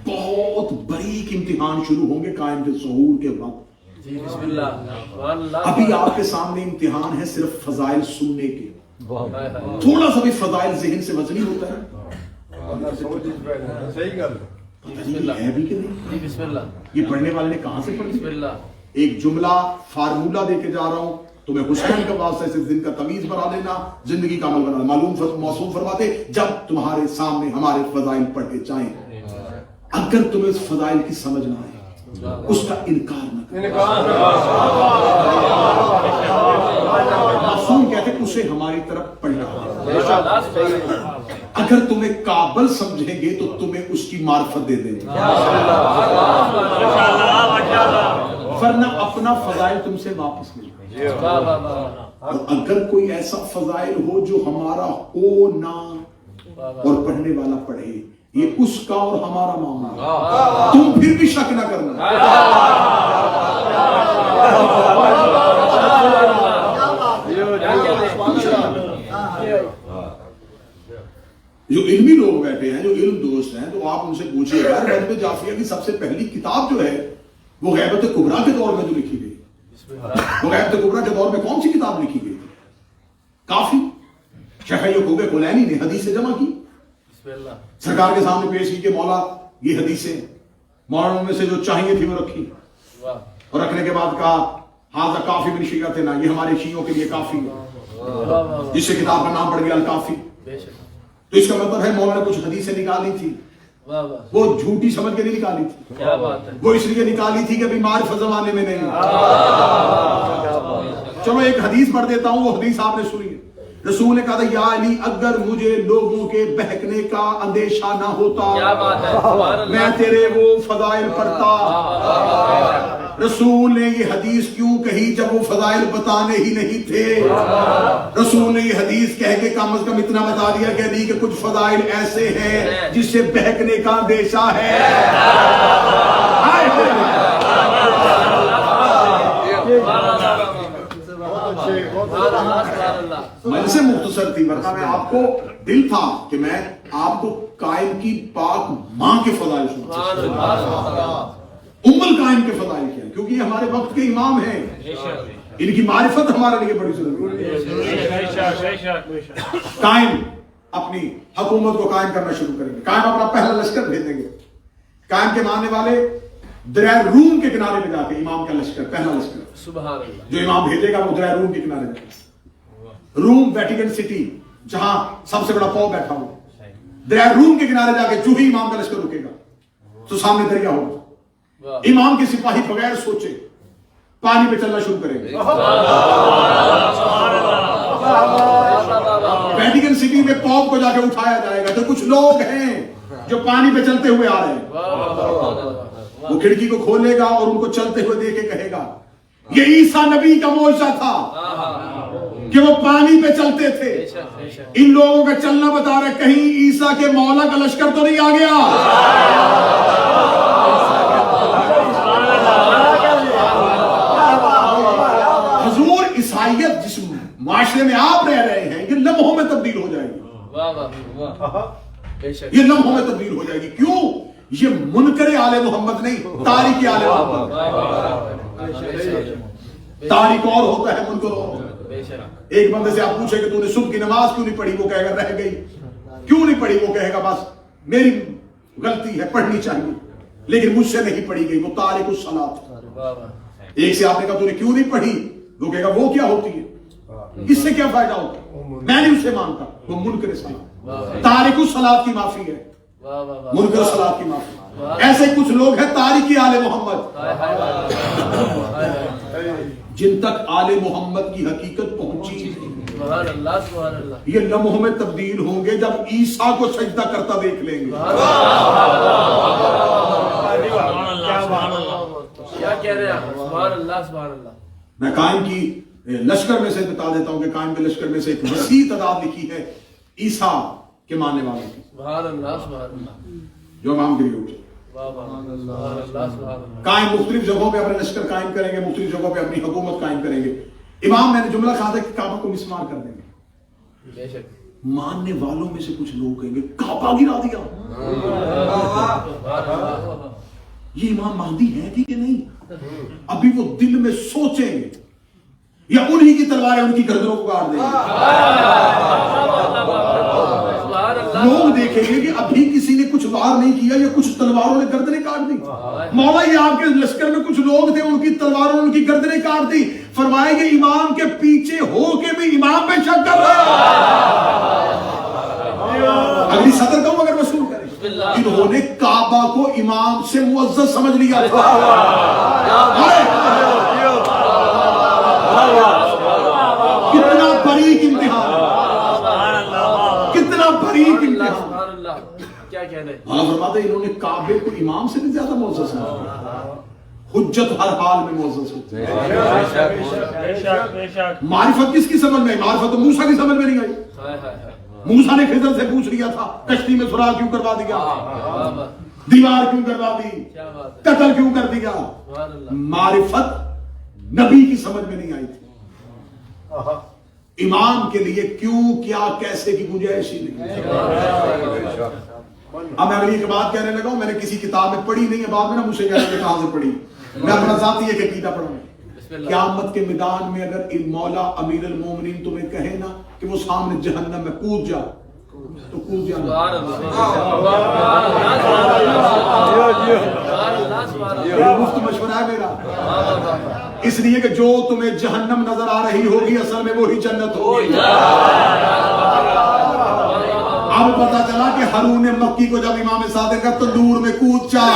بہت باریک امتحان شروع ہوں گے قائم کے ظہور کے وقت. جی بسم اللہ سبحان اللہ. ابھی آپ کے سامنے امتحان ہے صرف فضائل سننے کے. ہائے ہائے. تھوڑا سا بھی فضائل ذہن سے وزنی ہوتا ہے. صحیح گل. پتہ نہیں یہ ہے بھی کہ نہیں. جی بسم اللہ یہ پڑھنے والے نے کہاں سے پڑھ بسم لیا؟ اللہ. ایک جملہ فارمولہ دے کے جا رہا ہوں تمہیں حسین کا واسطہ سے دن کا تمیز بنا لینا، زندگی کا عمل بنا. معلوم موصوف فرماتے جب تمہارے سامنے ہمارے فضائل پڑھے جائیں، اگر تمہیں اس فضائل کی سمجھ نہ آئے اس کا انکار نہ کرو. معصوم کہتے ہیں اسے ہماری طرف پلٹا. اگر تمہیں قابل سمجھیں گے تو تمہیں اس کی معرفت دے دیں گے، ورنہ اپنا فضائل تم سے واپس ملے. اور اگر کوئی ایسا فضائل ہو جو ہمارا ہو نہ اور پڑھنے والا پڑھے، یہ اس کا اور ہمارا معاملہ، تم پھر بھی شک نہ کرنا. جو علمی لوگ بیٹھے ہیں، جو علم دوست ہیں، تو آپ ان سے پوچھئے گا غیبت جعفریہ کی سب سے پہلی کتاب جو ہے وہ غیبت کبریٰ کے دور میں جو لکھی گئی. وہ غیبت کبریٰ کے دور میں کون سی کتاب لکھی گئی؟ کافی. شیخ یعقوب کلینی نے حدیثیں جمع کی، سرکار کے سامنے پیش کی کہ مولا یہ حدیثیں، مولانا میں سے جو چاہیے تھی وہ رکھی، اور رکھنے کے بعد کہا ہاذا کافی من شیعتنا، یہ ہمارے شیعوں کے لیے کافی ہے، جس سے کتاب کا نام پڑ گیا الکافی. تو اس کا مطلب ہے مولانا نے کچھ حدیثیں نکالی تھی، وہ جھوٹی سمجھ کے نہیں نکالی تھی، کیا بات ہے. وہ اس لیے نکالی تھی کہ ابھی معرفت زمانے میں نہیں. چلو ایک حدیث پڑھ دیتا ہوں، وہ حدیث آپ نے سنی. رسول نے کہا تھا یا علی اگر مجھے لوگوں کے بہکنے کا اندیشہ نہ ہوتا کیا بات ہے. سبحان اللہ. میں تیرے وہ فضائل پڑھتا. رسول نے یہ حدیث کیوں کہی جب وہ فضائل بتانے ہی نہیں تھے؟ رسول نے یہ حدیث کہہ کے کم از کم اتنا بتا دیا کہ نہیں کہ کچھ فضائل ایسے ہیں جس سے بہکنے کا اندیشہ ہے. مجلس مختصر تھی، ورنہ میں آپ کو دل تھا کہ میں آپ کو قائم کی پاک ماں کے فضائل سنا. ام القائم کے فضائل کیا ہے، کیونکہ یہ ہمارے وقت کے امام ہیں، ان کی معرفت ہمارے لیے بڑی ضروری ہے. قائم اپنی حکومت کو قائم کرنا شروع کریں گے. قائم اپنا پہلا لشکر بھیجیں گے. قائم کے ماننے والے دریائے روم کے کنارے پہ جا کے امام کا لشکر، پہلا لشکر سبحان اللہ. جو امام بھیجے گا وہ دریائے روم کے کنارے پہ، روم ویٹیکن سٹی جہاں سب سے بڑا پاؤ بیٹھا ہو، دریائے روم کے کنارے جا کے جو ہی امام کا لشکر رکے گا تو سامنے دریا ہوگا. امام کے سپاہی بغیر سوچے پانی پہ چلنا شروع کریں گے. ویٹیکن سٹی میں پاپ کو جا کے اٹھایا جائے گا تو کچھ لوگ ہیں جو پانی پہ چلتے ہوئے آ رہے ہیں، وہ کھڑکی کو کھولے گا اور ان کو چلتے ہوئے دیکھ کے کہے گا یہ عیسیٰ نبی کا معجزہ تھا کہ وہ پانی پہ چلتے تھے. ان لوگوں کا چلنا بتا رہا ہے کہیں عیسیٰ کے مولا کا لشکر تو نہیں آ گیا. حضور عیسائیت جس معاشرے میں آپ رہ رہے ہیں یہ لمحوں میں تبدیل ہو جائے گی. یہ لمحوں میں تبدیل ہو جائے گی. کیوں؟ یہ منکر آل محمد نہیں، تارک آل محمد. تارک اور ہوتا ہے، منکر اور ہوتا ہے. ایک بندے سے آپ پوچھیں کہ تو نے صبح کی نماز کیوں نہیں پڑھی، وہ کہے گا رہ گئی. کیوں نہیں پڑھی؟ وہ کہے گا بس میری غلطی ہے، پڑھنی چاہیے لیکن مجھ سے نہیں پڑھی گئی. وہ تارک الصلاۃ. ایک سے آپ نے کہا تو نے کیوں نہیں پڑھی، وہ کہے گا وہ کیا ہوتی ہے، اس سے کیا فائدہ ہوتا ہے، میں نہیں اسے مانتا. وہ منکر صلاۃ، تارک الصلاۃ کی معافی ہے، منکر صلاۃ کی معافی. ایسے کچھ لوگ ہیں تارک آل محمد، جن تک آل محمد کی حقیقت پہنچی. یہ لمحوں میں تبدیل ہوں گے جب عیسیٰ کو سجدہ کرتا دیکھ لیں گے. اللہ سبحان اللہ میں قائم کی لشکر میں سے بتا دیتا ہوں کہ قائم کے لشکر میں سے ایک وسیع تعداد لکھی ہے عیسیٰ کے ماننے والوں کی، سبحان اللہ سبحان اللہ جو امام گری ہوگی۔ واہ واہ سبحان اللہ سبحان اللہ قائم مختلف جگہوں پہ اپنے لشکر قائم کریں گے، مختلف جگہوں پہ اپنی حکومت قائم کریں گے۔ امام میں نے جملہ کہا تھا کہ کعبہ کو مسمار کر دیں گے۔ بے شک ماننے والوں میں سے کچھ لوگ کہیں گے کعبہ گرا دیا، یہ امام مہدی ہے کہ نہیں؟ ابھی وہ دل میں سوچیں گے یا انہی کی تلواریں ان کی گردنوں کو کاٹ دیں گے۔ لوگ دیکھیں گے کہ ابھی کسی نے کچھ وار نہیں کیا یا کچھ تلواروں نے گردنیں کاٹ دی۔ مولا یہ آپ کے لشکر میں کچھ لوگ تھے، ان کی تلواروں نے ان کی گردنیں کاٹ دی۔ فرمائے کہ امام کے پیچھے ہو کے بھی امام پہ شک کر رہا اگلی سطر کہوں اگر وصول کریں، انہوں نے کعبہ کو امام سے معزز سمجھ لیا تھا۔ کتنا باریک امتحان، کتنا باریک امتحان۔ سبحان اللہ کیا کہہ رہے مولا فرماتے ہیں انہوں نے کعبے کو امام سے بھی زیادہ معزز سمجھا۔ حجت ہر حال میں معزز ہوتی ہے۔ معرفت کس کی سمجھ میں آئی؟ معرفت تو موسیٰ کی سمجھ میں نہیں آئی۔ موسیٰ نے خضر سے پوچھ لیا تھا کشتی میں سوراخ کیوں کروا دیا، دیوار کیوں کروا دی، قتل کیوں کر دیا؟ معرفت نبی کی سمجھ میں نہیں آئی تھی۔ امام کے لیے کیوں کیا کیسے کی گنجائش ہی نہیں۔ اب میں اگلی ایک بات کہنے لگا ہوں، میں نے کسی کتاب میں پڑھی نہیں ہے، بعد میں نا مجھ سے کہنے لگے کہاں سے پڑھی، میں اپنا ذاتی ایک عقیدہ پڑھوں۔ قیامت کے میدان میں اگر مولا امیر المومنین تمہیں کہے نا کہ وہ سامنے جہنم میں کود جا تو کود جانا۔ مفت مشورہ ہے میرا، اس لیے کہ جو تمہیں جہنم نظر آ رہی ہوگی اصل میں وہی جنت ہوگی۔ اب پتا چلا کہ ہارون مکی کو جب امام صادق کا تندور میں کود چاہ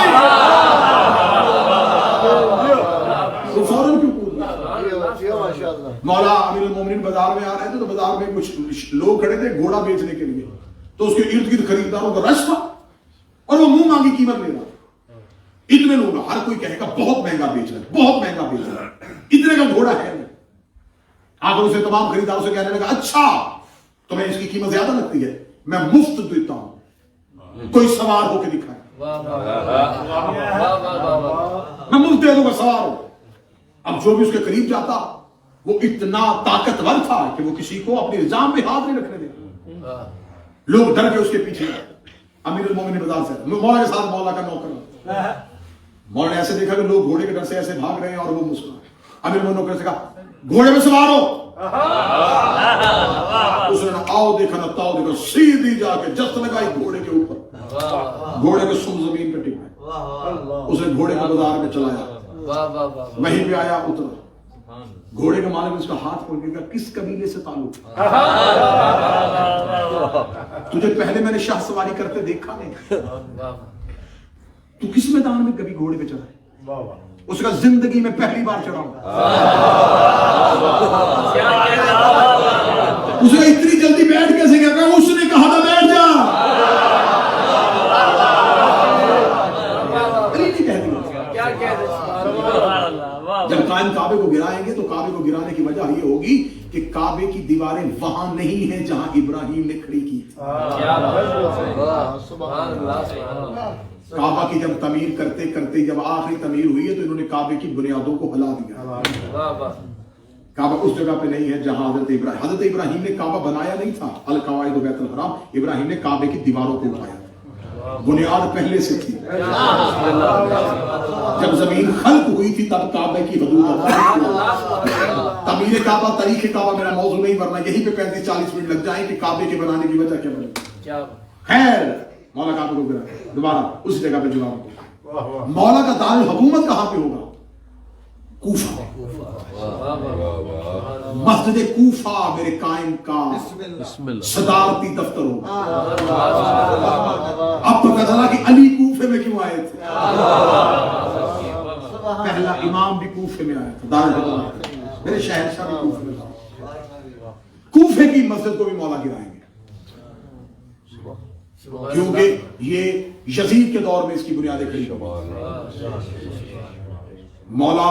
تو فوراً کیوں کود؟ مولا امیر المومنین بازار میں آ رہے تھے تو بازار میں کچھ لوگ کھڑے تھے گھوڑا بیچنے کے لیے، تو اس کے ارد گرد خریداروں کا رش تھا اور وہ منہ مانگی قیمت لے رہا۔ اتنے لوگ، ہر کوئی کہے گا بہت مہنگا بیچ رہا ہے، بہت مہنگا بیچ رہا ہے، اتنے کا گھوڑا ہے نہیں۔ آخر اسے تمام خریداروں سے کہنے لگا اچھا تمہیں اس کی قیمت زیادہ لگتی ہے، میں مفت دیتا ہوں، کوئی سوار ہو کے دکھائے، میں مفت دے دوں گا، سوار ہو۔ اب جو بھی اس کے قریب جاتا وہ اتنا طاقتور تھا کہ وہ کسی کو اپنے الزام میں ہاتھ نہیں رکھنے دیتا۔ لوگ ڈر کے اس کے پیچھے، امیر المومنین بازار سے مولا کے ساتھ مولا کا نوکر، مولا نے ایسے دیکھا کہ لوگ گھوڑے کے ڈر سے ایسے بھاگ رہے ہیں اور وہ مسکرا۔ امیر المومنین نوکر سے کہا گھوڑے میں سوار ہو۔ اس نے آؤ دیکھا نہ تاؤ دیکھا، سیدھی جا کے جست لگائی گھوڑے کے اوپر، گھوڑے کے سم زمین پہ ٹک گئے۔ اس نے گھوڑے کو بازار میں چلایا، وہیں پہ آیا اترا، گھوڑے کا مالک اس کا ہاتھ پکڑ کے کہا کس قبیلے سے تعلق؟ تجھے پہلے میں نے شاہ سواری کرتے دیکھا نہیں، تو کس میدان میں کبھی گھوڑے پہ چڑھا ہے؟ اس کا زندگی میں پہلی بار چڑھا ہوں۔ اسے اتنی جلدی بیٹھ کیسے گیا؟ کہ اس نے کہا تھا بیٹھ جا، جب قائم کعبے کو گرائیں گے تو کعبے کو گرانے کی وجہ یہ ہوگی کہ کعبے کی دیواریں وہاں نہیں ہیں جہاں ابراہیم نے کھڑی کی۔ کعبہ کی جب تعمیر کرتے کرتے جب آخری تعمیر ہوئی ہے تو انہوں نے کعبے کی بنیادوں کو ہلا دیا۔ کعبہ اس جگہ پہ نہیں ہے جہاں حضرت ابراہیم نے کعبہ بنایا نہیں تھا، القواعد بیت الحرام، ابراہیم نے کعبے کی دیواروں کو اٹھایا، بنیاد پہلے سے تھی۔ جب زمین خلق ہوئی تھی تب کعبے کی حدود تعمیر کعبہ، تاریخ کعبہ میرا موضوع نہیں، ورنہ یہی پہ 35-40 منٹ لگ جائیں کہ کعبے کے بنانے کی وجہ کیا بنی۔ خیر مولا کعبے کو گرا دوبارہ اس جگہ پہ جواب۔ مولا کا دارالحکومت کہاں پہ ہوگا؟ کوفہ، مسجد کوفہ میرے قائم کا صدارتی دفتر ہوگا۔ اب پتہ چلا کہ علی کوفے میں کیوں آئے تھے، پہلا امام بھی کوفے میں آیا تھا، دارالحکومت میرے شہنشاہ بھی کوفے میں تھا۔ کوفے کی مسجد کو بھی مولا گرائیں گے کیونکہ یہ یزید کے دور میں اس کی بنیادیں کھڑی ہوئی۔ مولا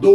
2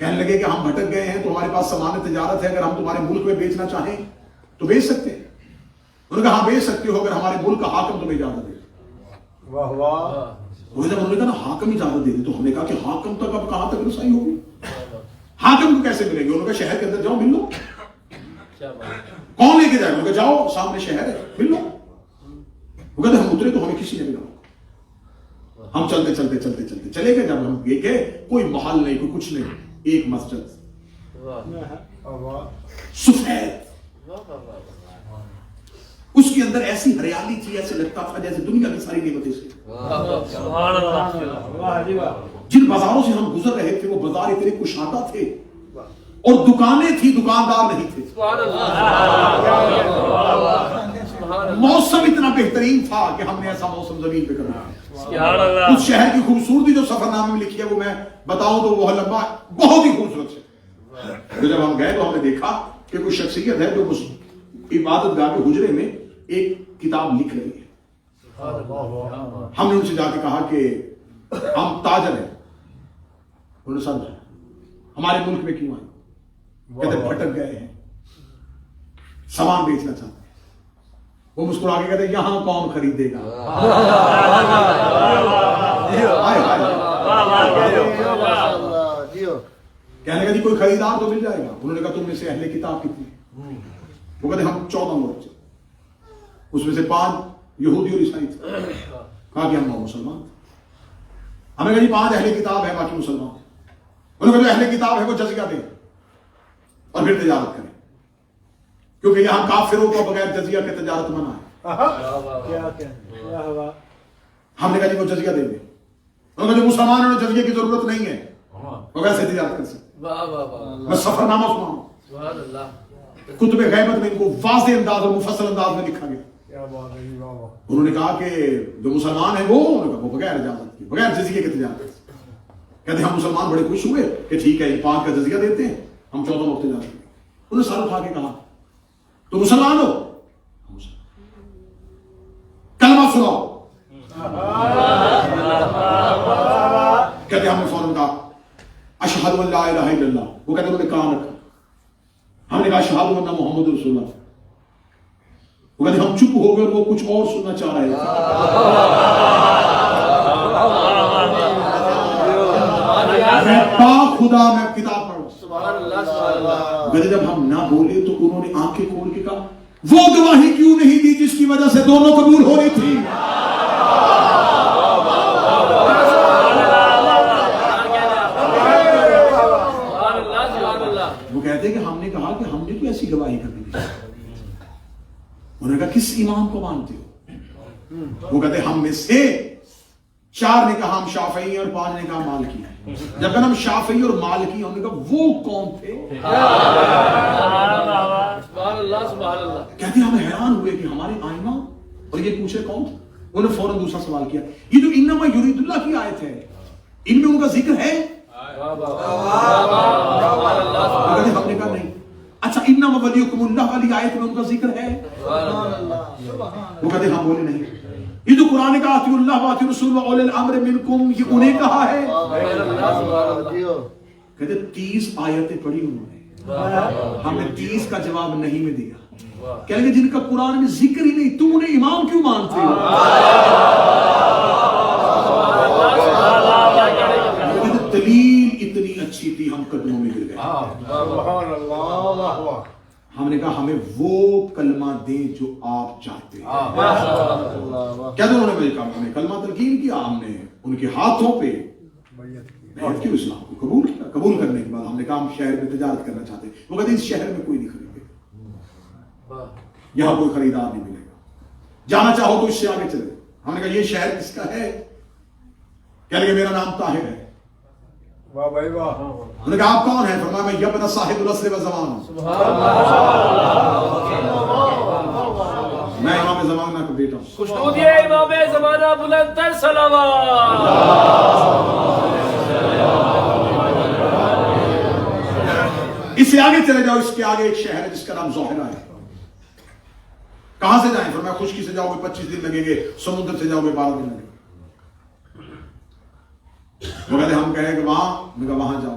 کہنے لگے کہ ہم بھٹک گئے ہیں تو ہمارے پاس سامان تجارت ہے, اگر ہم تمہارے ملک میں بیچنا چاہیں تو بیچ سکتے ہیں. انہوں نے کہا ہاں بیچ سکتے ہو اگر ہمارے ملک کا حاکم تمہیں اجازت دے. واہ واہ. جب انہوں نے کہا نا حاکم اجازت دے دے, تو ہم نے کہا کہ حاکم تک اب کہاں تک رسائی ہوگی, حاکم کو کیسے ملیں گے؟ انہوں نے کہا شہر کے اندر جاؤ مل لو. کون لے کے جائے؟ انہوں نے کہا جاؤ سامنے شہر ہے مل لو. وہ کہتے ہم اترے تو ہمیں کسی نے بھی نہ روکا. ہم چلتے چلتے چلتے چلتے چلے گئے. جب ہم گئے کوئی محل نہیں, کوئی کچھ نہیں, ایک مسجد سفید, اس کے اندر ایسی ہریالی تھی, ایسے لگتا تھا جیسے دنیا کی ساری نعمتیں سے. جن بازاروں سے ہم گزر رہے تھے وہ بازار اتنے کشادہ تھے, اور دکانیں تھی, دکاندار نہیں تھے. موسم اتنا بہترین تھا کہ ہم نے ایسا موسم زمین پہ کرنا ہے. اس شہر کی خوبصورتی جو سفر نامے میں لکھی ہے وہ میں بتاؤں تو وہ لمبا, بہت ہی خوبصورت ہے. جب ہم گئے تو ہم نے دیکھا کہ کوئی شخصیت ہے جو اس عبادت گاہ کے حجرے میں ایک کتاب لکھ رہی ہے. ہم نے ان سے جا کے کہا کہ ہم تاجر ہیں. انہوں نے سمجھا ہمارے ملک میں کیوں آئے؟ کہتے بھٹک گئے ہیں, سامان بیچنا چاہتے ہیں. وہ مسکرا کے کہتے یہاں کون خریدے گا؟ کہنے کا جی کوئی خریدار تو مل جائے گا. انہوں نے کہا تم میں سے اہل کتاب کتنی؟ وہ کہتے ہم 14 لوگ تھے, اس میں سے 5 یہودی اور عیسائی تھے. کہا کہ ہم مسلمان. ہمیں کہا جی 5 اہل کتاب ہے, باقی مسلمان. انہوں نے کہا جو اہل کتاب ہے وہ جزیہ دیں اور پھر تجارت کریں, کیونکہ یہاں کافروں کو بغیر جزیہ کے تجارت منع ہے. ہم نے کہا جی وہ جزیہ دیں گے. انہوں نے کہا جو مسلمان ہیں جزیے کی ضرورت نہیں ہے, وہ ویسے تجارت کر سکتے. میں سفر نامہ سناؤں, کتب غیبت میں ان کو واضح انداز اور مفصل انداز میں لکھا گیا. انہوں نے کہا کہ جو مسلمان ہیں وہ بغیر اجازت کے, بغیر جزیے کے تجارت کر سکتے. کہتے ہم مسلمان بڑے خوش ہوئے کہ ٹھیک ہے یہ 5 کا جزیہ دیتے ہیں, ہم 14 لوگ تجارت کریں. انہوں نے سر اٹھا کے کہا تو مسلمان ہو, کلمہ سناؤ. کہتے ہم نے فوراً کہا اشہد ان لا الہ الا اللہ. وہ کہتے انہوں نے کہاں رکھا. ہم نے کہا اشہد ان محمد رسول اللہ. وہ کہتے ہم چپ ہو گئے اور وہ کچھ اور سننا چاہ رہے تھے. پاک خدا میں کتاب پڑھوں. جب ہم نہ بولے تو انہوں نے آنکھیں کھول کے کہا وہ گواہی کیوں نہیں دی جس کی وجہ سے دونوں قبول ہو رہی تھی. وہ کہتے ہیں کہ ہم نے کہا کہ ہم نے تو ایسی گواہی کرنی تھی. انہوں نے کہا کس امام کو مانتے ہو؟ وہ کہتے ہیں ہم میں سے 4 نے کہا ہم شافعی اور 5 نے کہا مالکی. جب ہم شافعی اور مالکی, ہم نے کہا وہ کون تھے؟ کہتے ہیں ہم حیران ہوئے کہ ہمارے آئمہ, اور یہ پوچھے کون تھے؟ انہوں نے فوراً دوسرا سوال کیا یہ جو انما یرید اللہ کی آیت ہے ان میں ان کا ذکر ہے؟ ہم نے کہا نہیں. اچھا انما ولیکم اللہ والی آیت میں ان کا ذکر ہے؟ وہ کہتے ہم بولے نہیں. یہ جو قرآن کا اطیعوا اللہ واطیعوا الرسول واولی الامر منکم, یہ انہیں کہا ہے. کہتے 30 آیتیں پڑھی انہوں نے, ہم نے 30 کا جواب نہیں میں دیا. کہنے کہ جن کا قرآن میں ذکر ہی نہیں تم انہیں امام کیوں مانتے ہو؟ دلیل اتنی اچھی تھی ہم قدموں میں گر گئے. ہم نے کہا ہمیں وہ کلمہ دیں جو آپ چاہتے ہیں. کیا انہوں نے مجھے کہا ہمیں کلمہ تلقین کیا, ہم نے ان کے ہاتھوں پہ بیعت کی, اسلام کو قبول کیا. قبول کرنے کے بعد ہم نے کہا ہم شہر میں تجارت کرنا چاہتے ہیں. وہ کہتے اس شہر میں کوئی نہیں خریدے, یہاں کوئی خریدار نہیں ملے گا, جانا چاہو تو اس سے آگے چلے. ہم نے کہا یہ شہر کس کا ہے؟ کہنے کہ میرا نام طاہر ہے. واہ بھائی واہ. انہوں نے کہا آپ کون ہیں؟ فرمایا میں یبن صاحب العصر والزمان ہوں, میں امام زمانہ کا بیٹا ہوں. خوشنود امام زمانہ بلند تر صلوات. اس سے آگے چلے جاؤ, اس کے آگے ایک شہر ہے جس کا نام زوہرہ ہے. کہاں سے جائیں؟ فرمایا خشکی سے جاؤ گے 25 دن لگیں گے, سمندر سے جاؤ گے 12 دن لگیں گے. وہ کہتے ہم کہیں کہ وہاں, میں کہا وہاں جاؤ.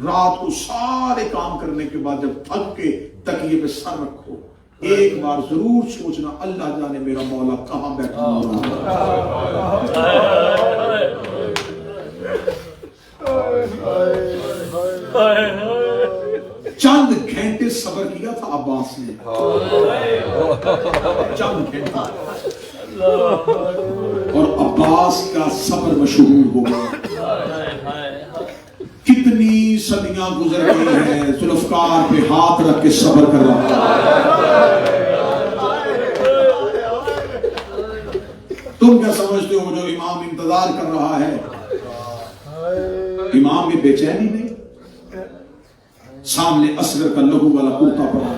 رات کو سارے کام کرنے کے بعد جب تھک کے تکیے پہ سر رکھو، ایک بار ضرور سوچنا اللہ جانے میرا مولا کہاں بیٹھا چند گھنٹے صبر کیا تھا عباس نے، چند گھنٹے، اور عباس کا صبر مشہور ہو گیا۔ کتنی صدیاں گزر گئی ہیں، ذوالفقار پہ ہاتھ رکھ کے صبر کر رہا ہے۔ تم کیا سمجھتے ہو جو امام انتظار کر رہا ہے، امام میں بے چینی نہیں؟ سامنے اصغر کا لہو والا کرتا پڑا،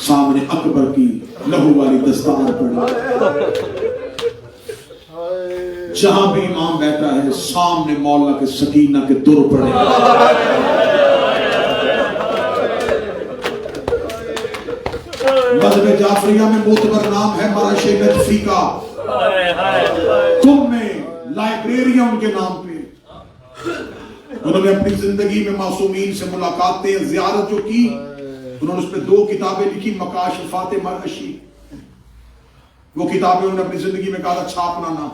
سامنے اکبر کی لہو والی دستار پڑی، جہاں بھی امام بیٹھا ہے سامنے مولا کے سکینہ کے در پڑے۔ مذہب جعفریہ میں معتبر نام ہے مرش نجفی کا، تم میں لائبریریاں ان کے نام پہ۔ انہوں نے اپنی زندگی میں معصومین سے ملاقاتیں، زیارت جو کی، انہوں نے اس پہ 2 کتابیں لکھی، مکاشفات مرعشی۔ وہ کتابیں انہوں نے اپنی زندگی میں کہا تھا چھاپنا نہ،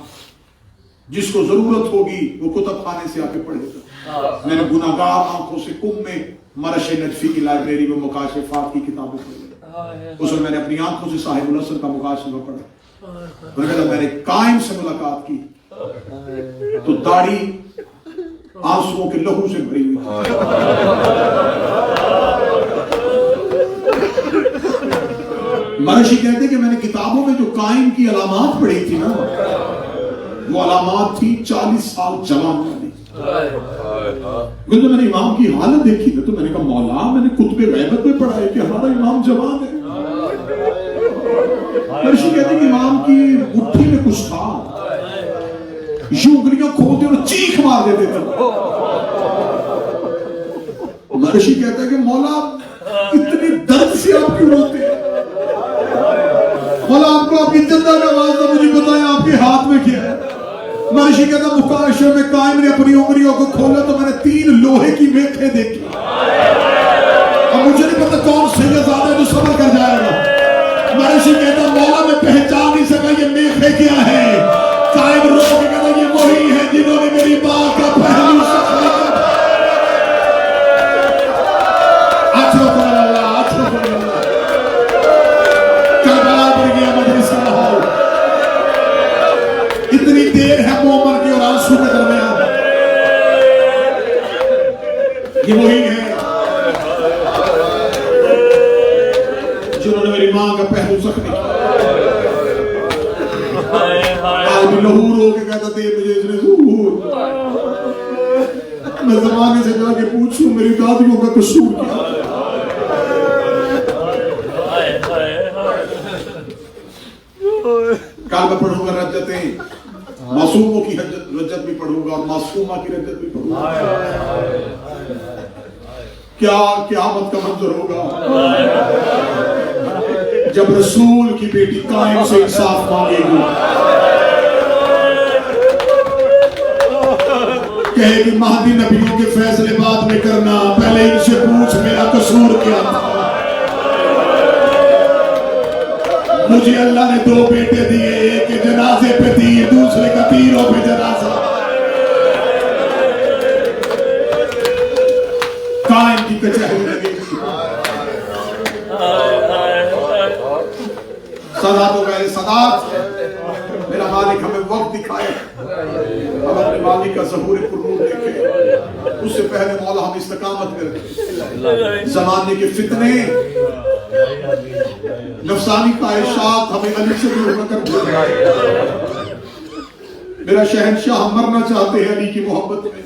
جس کو ضرورت ہوگی وہ کتب خانے سے آ کے پڑھے گا۔ میں نے گناہگار آنکھوں سے کم میں مرش نجفی کی لائبریری میں مکاشفات کی کتابیں پڑھی، اس میں نے اپنی آنکھوں سے صاحب الاسر کا مکاشفہ پڑھا۔ میں نے قائم سے ملاقات کی تو داڑھی آنسوؤں کے لہو سے بھری ہوئی تھی۔ مرشی کہتے ہیں کہ میں نے کتابوں میں جو قائم کی علامات پڑھی تھی نا، وہ علامات تھی 40 سال جوان والی۔ میں نے امام کی حالت دیکھی تھی تو میں نے کہا مولا، میں نے کتب غیبت میں پڑھا ہے کہ ہمارا امام جوان ہے۔ مرشی کہتے ہیں کہ امام کی مٹھی میں کچھ تھا، یوں انگلیاں کھولتے اور چیخ مار دیتے تھے۔ مرشی کہتا ہے کہ مولا اتنی درد سے آپ کیوں روتے ہیں؟ مولا آپ کو آپ کی زندہ کا آواز نہ مجھے بتائیں آپ کے ہاتھ میں کیا ہے؟ مرشی کہتا ہے مکاشفے میں قائم نے اپنی انگلیوں کو کھولا تو میں نے 3 لوہے کی میخیں دیکھی۔ اب مجھے نہیں پتا کون سیدزادہ ہے جو صبر کر جائے گا۔ مرشی کہتا ہے مولا میں پہچان نہیں سکا یہ میخیں کیا ہے۔ قائم رو کے کہتا یہ وہی ہے جنہوں نے میری ماں کا پہلو سکھایا۔ کربلا پر گیا مجلس کا ماحول، اتنی دیر ہے مومن کی اور آنسو کے درمیان، یہ وہی ہے جنہوں نے میری ماں کا پہلو زخمی کیا۔ آج بھی لہور ہو کے کہتا دے مجھے اتنے ظہور، میں زمانے سے جا کے پوچھوں میری دادیوں کا قصور کیا۔ کل میں پڑھوں گا رجتیں، معصوموں کی رجت بھی پڑھوں گا اور معصومہ کی رجت بھی پڑھوں گا۔ کیا قیامت کا منظر ہوگا جب رسول کی بیٹی قائم سے انصاف مانگے گی، کہے گی مہدی نبیوں کے فیصلے بعد میں کرنا، پہلے ان سے پوچھ میرا قصور کیا تھا۔ مجھے اللہ نے 2 بیٹے دیے، ایک کے جنازے پہ تیر، دوسرے کا تیروں پہ جنازہ۔ قائم کی کچہری لگے گی، صدات و غیر صدات، میرا مالک ہمیں وقت دکھائے، ہم اپنے مالک کا ظہور قرور دیکھیں، اس سے پہلے مولا ہم استقامت کریں۔ زمانے کے فتنے، نفسانی خواہشات ہمیں علی سے دور نہ کر دیں۔ میرا شہنشاہ مرنا چاہتے ہیں علی کی محبت میں،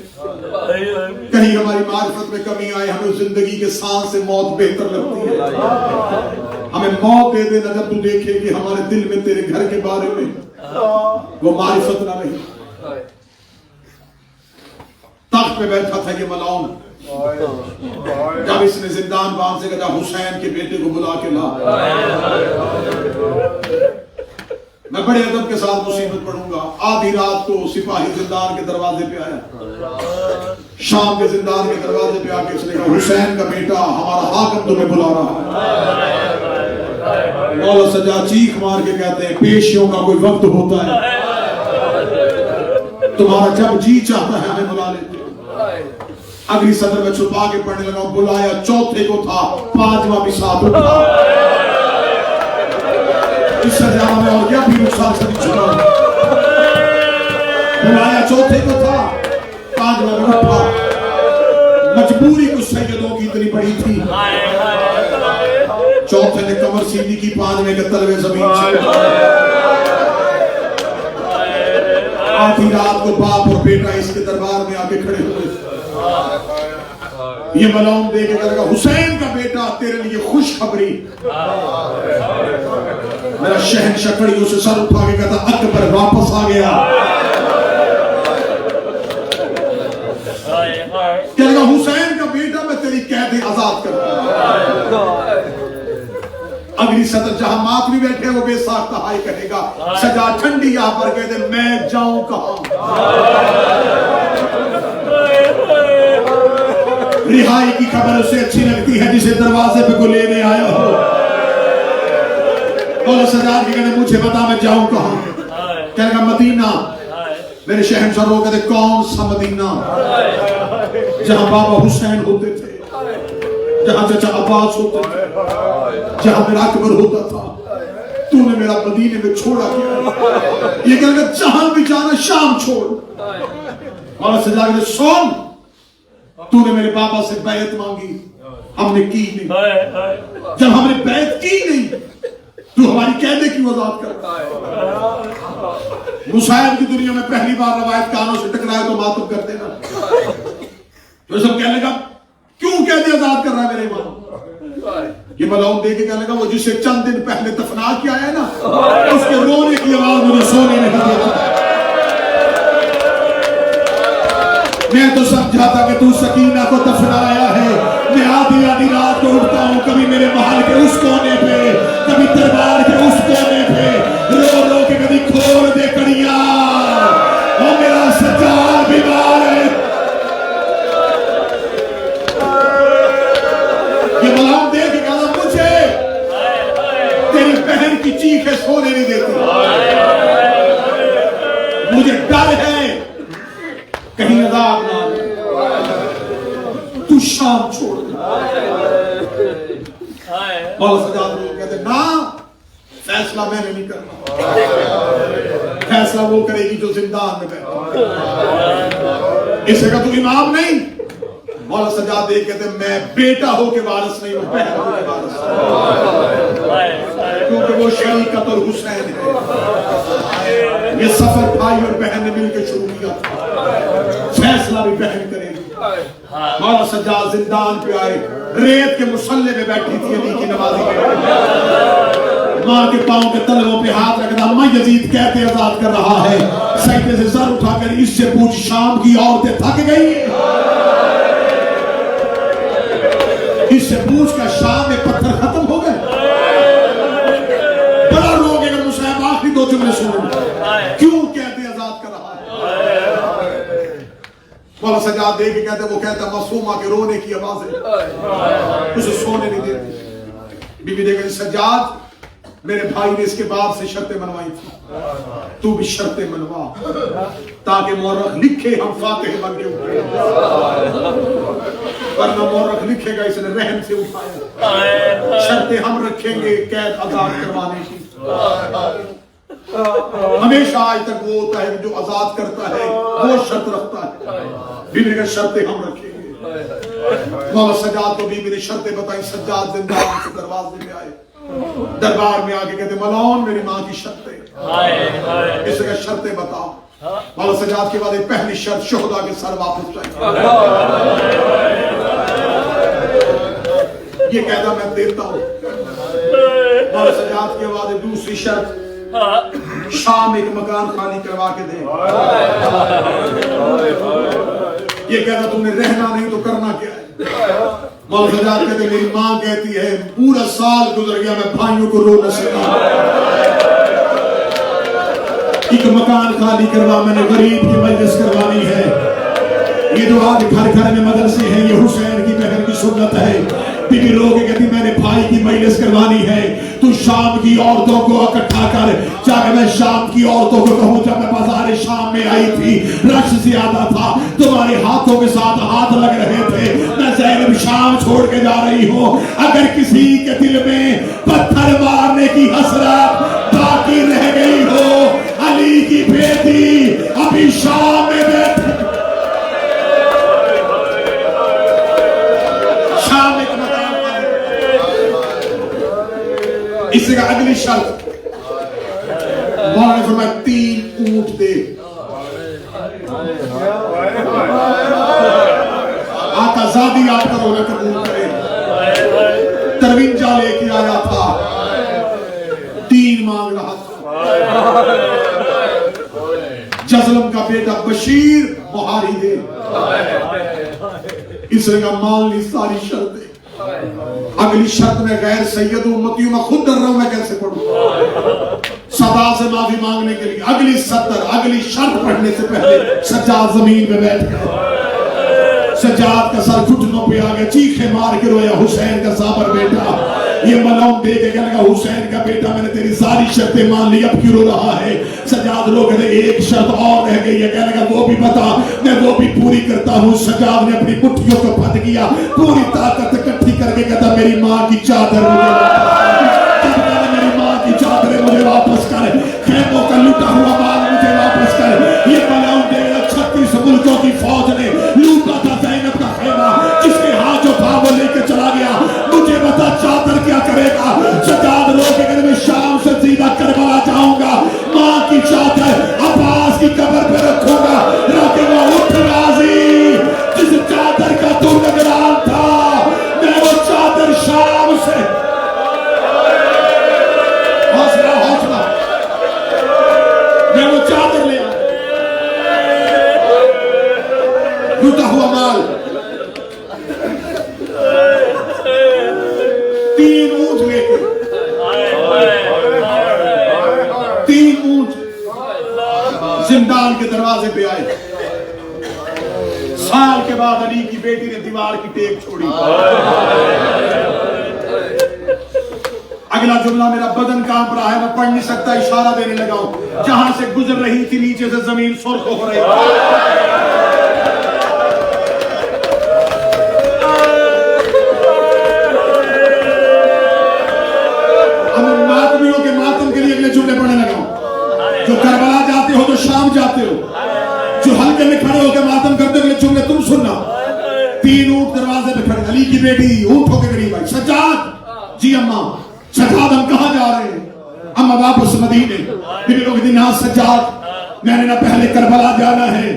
کہیں ہماری معرفت میں کمی آئے، ہمیں زندگی کے سانس سے موت بہتر لگتی ہے۔ ہمیں موت دے دینا جب تو دیکھے کہ ہمارے دل میں تیرے گھر کے بارے میں وہ معرفت نہ رہی۔ تخت پہ بیٹھا تھا یہ ملعون، جب اس نے زندان باندھ سے کہا حسین کے بیٹے کو بلا کے لا، میں بڑے ادب کے ساتھ مصیبت پڑھوں گا. آدھی رات کو سپاہی زندان کے دروازے پہ آیا, شام کے زندان کے دروازے پہ آ کے اس نے کہا حسین کا بیٹا ہمارا حاکم تمہیں بلا رہا ہے. مولا سجاد چیخ مار کے کہتے ہیں پیشیوں کا کوئی وقت ہوتا ہے, تمہارا جب جی چاہتا ہے ہمیں بلا لیتے. اگلی صدر میں چھپا کے پڑھنے لگا, بلایا چوتھے کو تھا, پانچواں بھی ساتھ اٹھا. اس سے زیادہ میں اور کیا بھی رخسار سے نہیں چھپا. بلایا چوتھے کو تھا, پانچواں بھی اٹھا. مجبوری کچھ سیدوں کی اتنی بڑی تھی, چوتھے نے کمر سیدھی کی, پانچویں کے تلوے زمین چھپا. آدھی رات کو باپ اور بیٹا اس کے دربار میں آ کے کھڑے ہوئے. یہ ملعون دے کے کہا حسین کا بیٹا تیرے لیے خوشخبری. میرا شہنشاہ کھڑیوں سے سر اٹھا کے کہتا اکبر واپس آ گیا. کہا حسین کا بیٹا میں تیری قید آزاد کرتا ہوں. اگلی صدر جہاں ماتمی بیٹھے وہ بے ساختہ ہائی کہے گا, سجاد ٹھنڈی یہاں پر کہتے میں جاؤں کہاں. رہائی کی خبر اسے اچھی لگتی ہے جسے دروازے پہ کو لینے آیا ہو. مولا سجاد کی کہتے مجھے بتا میں جاؤں کہاں. کہنے گا مدینہ. میرے شہنشاہ لوگ کہتے کون سا مدینہ؟ جہاں بابا حسین ہوتے تھے, جہاں چچا عباس ہوتے تھے, جہاں میرا اکبر ہوتا تھا. تو نے میرا مدینے میں چھوڑا کیا؟ یہ کہنے گا جہاں بھی جانا شام چھوڑ. مولا سجاد کہتے سن, تو نے میرے بابا سے بیعت مانگی, ہم نے کی نہیں. جب ہم نے بیعت کی نہیں تو ہماری قیدے کیوں آزاد کرتا ہے؟ مصائب کی دنیا میں پہلی بار روایت کانوں سے ٹکرائے تو ماتم کرتے نا. تو سب کہنے لگا کیوں قیدی آزاد کر رہا ہے میرے امام؟ یہ ملعون دے کے کہنے لگا وہ جسے چند دن پہلے دفنا کیا ہے نا, اس کے رونے کی آواز مجھے سونے نہیں دیتا. میں تو سمجھا تھا کہ تو سکینہ کو دفنایا ہے. میں آدھی آدھی رات کو اٹھتا ہوں, کبھی میرے محل کے اس کونے پہ, کبھی دربار کے اس کونے پہ, رو رو کے کبھی کھول دے کڑیاں, اور میرا سجاد بیمار ہے. یہ ملعون دے کے کہا مجھے تیری بہن کی چیخیں سونے نہیں دیتی. مجھے ڈر ہے کہیں عذاب نہ آئے, تو شام چھوڑ دے. مولا سجاد لوگ کہتے نا, فیصلہ میں نے نہیں کرنا, فیصلہ وہ کرے گی جو زندان میں بیٹھے. اسے کہا تو امام نہیں. مولا سجاد دیکھ کہتے میں بیٹا ہو کے وارث نہیں ہوں, بہن ہو کے وارث ہوں, کیونکہ وہ شریکت اور حسین ہے. یہ سفر بھائی اور بہن نے مل کے شروع کیا, فیصلہ بھی بہن کرے گی. مولا سجاد زندان پہ آئے, ریت کے مسلح پہ بیٹھی تھی علی کی نمازی بیٹھی, ماں کے پاؤں کے تلووں پہ ہاتھ رکھنا, اما یزید کہتے آزاد کر رہا ہے. سجدے سے سر اٹھا کر اس سے پوچھ شام کی عورتیں تھک گئی, اس سے پوچھ کر شام میں پتھر ختم ہو گئے. بڑا روگ اگر مصعب آخری دو جملے سنیں, کیوں کہتے آزاد کر رہا ہے؟ مولا سجاد دے کے کہتے, وہ کہتا معصومہ کے رونے کی آوازیں اسے سونے نہیں دیتی. بی بی دے کہتے سجاد میرے بھائی نے اس کے بعد سے شرطیں منوائی تھی, تو بھی شرطیں منوا تاکہ مورخ لکھے ہم فاتح بن کے اٹھے. ورنہ مورخ لکھے گا اس نے رحم سے اٹھایا. شرطیں ہم رکھیں گے قید آزاد کروانے کی. ہمیشہ آج تک وہ ہوتا ہے جو آزاد کرتا ہے وہ شرط رکھتا ہے. بیوی نے شرطیں ہم رکھیں گے. مولا سجاد کو بیوی نے شرطیں بتائی. سجاد زندان سے دروازے میں آئے, دربار میں آگے کہتے ملعون میری ماں کی شرطیں. اس نے کہا شرطیں بتا. مولا سجاد کے بعد ایک پہلی شرط شہداء کے سر واپس چاہیے. یہ کہتا میں دیتا ہوں. مولا سجاد کے بعد دوسری شرط شام ایک مکان خالی کروا کے دے. یہ کہتا تم نے رہنا نہیں تو کرنا کیا ہے؟ مولا سجاد کہتے میری ماں کہتی ہے پورا سال گزر گیا میں بھائیوں کو رو نہ سکا. ایک مکان خالی کروا، میں نے غریب کی مجلس کروانی ہے. یہ دعا کہ گھر گھر میں مدرسے ہیں، یہ حسین کی بہن کی سنت ہے. بی بی لوگ کہتی میں نے بھائی کی مجلس کروانی ہے، تو شام کی عورتوں کو اکٹھا کر. جا کے میں شام کی عورتوں کو کہوں جب میں بازار شام میں آئی تھی رش زیادہ تھا، تمہارے ہاتھوں کے ساتھ ہاتھ لگ رہے تھے، میں زینب شام چھوڑ کے جا رہی ہوں. اگر کسی کے دل میں پتھر مارنے کی حسرت باقی رہ گئی ہو، علی کی بیٹی ابھی شام میں بیٹھی. اس سے اگلی شرط مولانا نے فرمایا 3 اونٹ دے. آقا زادی آپ کا رونا قبول کرے. تروینجا لے کے آیا تھا، 3 مانگ رہا تھا. جزلم کا بیٹا بشیر بہاری دے. اس نے کہا مان لی ساری شرطیں. اگلی شرط میں غیر سید امتیوں میں خود ڈر رہا ہوں میں کیسے پڑھوں. صدا سے معافی مانگنے کے لیے اگلی سطر اگلی شرط پڑھنے سے پہلے سجاد زمین پہ بیٹھ گئے. سجاد کا سر گھٹنوں پہ آ گیا، چیخے مار کے رویا حسین کا صابر بیٹا. یہ ملوم دے کے کہنے لگا حسین کا بیٹا میں نے تیری ساری شرطیں مان لی، اب کیوں رو رہا ہے؟ سجاد لوگ کہتے ایک شرط اور رہ گئی ہے. کہنے لگا وہ بھی بتا، میں وہ بھی پوری کرتا ہوں. سجاد نے اپنی مٹھیوں کو پھٹ کیا، پوری طاقت اکٹھی کر کے کہتا میری ماں کی چادر میری ماں کی چادر مجھے واپس کر، خیموں کا لوٹا ہوا مال مجھے واپس کر. یہ ملوم دے 36 ملکوں کی فوج نے لوٹا تھا زینب کا خیمہ، جس کے ہاتھ جو تھا وہ لے کے چلا گیا. مجھے بتا چادر کیا کرے گا؟ سجاد رو کے کہ میں شام سے سیدھا کربلا جاؤں گا، ماں کی چادر عباس کی قبر پہ رکھوں گا. راکے وہ اٹھ راضی جس چادر کا تو نگران تھا، میں وہ چادر شام سے. حوصلہ حوصلہ، میں وہ چادر لے آؤں. لوٹا ہوا مال 3 اونٹ لے کے 3 اونٹ زندان کے دروازے پہ آئے. سال کے بعد علی کی بیٹی نے دیوار کی ٹیک چھوڑی. اگلا جملہ میرا بدن کانپ رہا ہے، میں پڑھ نہیں سکتا، اشارہ دینے لگا ہوں. جہاں سے گزر رہی تھی نیچے سے زمین سرخ ہو رہی تھی. ماتمیوں کے ماتم کے لیے اگلے جملے پڑھنے لگا ہوں. جو کربلا جاتے ہو تو شام جاتے ہو، جو حلقے میں کھڑے ہو کے ماتم کرتے ہوئے جملے تم سننا. 3 اونٹ دروازے پہ کھڑے، علی کی بیٹی اونٹوں کے قریب آئی. سجاد جی اماں. سجاد ہم کہاں جا رہے ہیں؟ اماں واپس مدینے. میرے لوگ کہتے ہیں سجاد میں نے نہ پہلے کربلا جانا ہے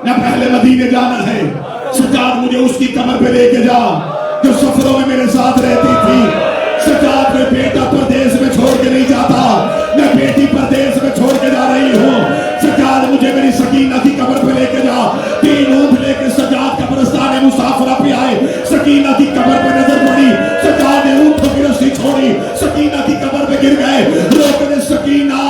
نہ پہلے مدینے جانا ہے. سجاد مجھے اس کی قبر پہ لے کے جا جو سفروں میں میرے ساتھ رہتی تھی. سجاد میں بیٹا پردیس میں چھوڑ کے نہیں جاتا، میں بیٹی پردیس میں چھوڑ کے جا رہی ہوں. سجاد مجھے میری سکینہ کی قبر پہ لے کے جا. 3 اونٹ لے کے سجاد قبرستان مسافرہ پہ آئے. سکینہ کی قبر پہ نظر پڑی، سجاد نے اونٹوں کی رسی چھوڑی، سکینہ کی قبر پہ گر گئے. روکنے سکینہ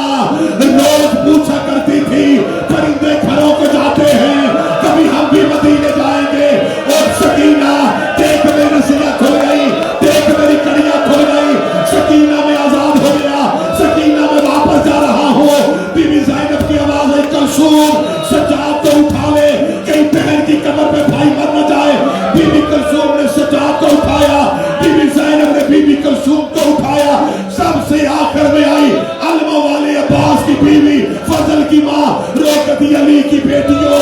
روز پوچھا کرتی تھی پرندے گھروں کو جاتے ہیں، کبھی ہم بھی مدینے جائیں گے. اور سکینہ دیکھ میری رسیاں کھل گئی، دیکھ میری کڑیاں کھل گئی. سکینہ میں آزاد ہو گیا، سکینہ میں واپس جا رہا ہوں. بی بی زینب کی آواز ہے کلثوم سجاد تو اٹھا لے، کہیں بہن کی قبر پہ بھائی مر نہ جائے. بی بی کلثوم نے سجاد کو اٹھایا، بی بی زینب نے بی بی کلثوم کو اٹھایا. سب سے آخر میں آئی علمہ والے عباس کی بیوی فضل کی ماں. روکتی علی کی بیٹیوں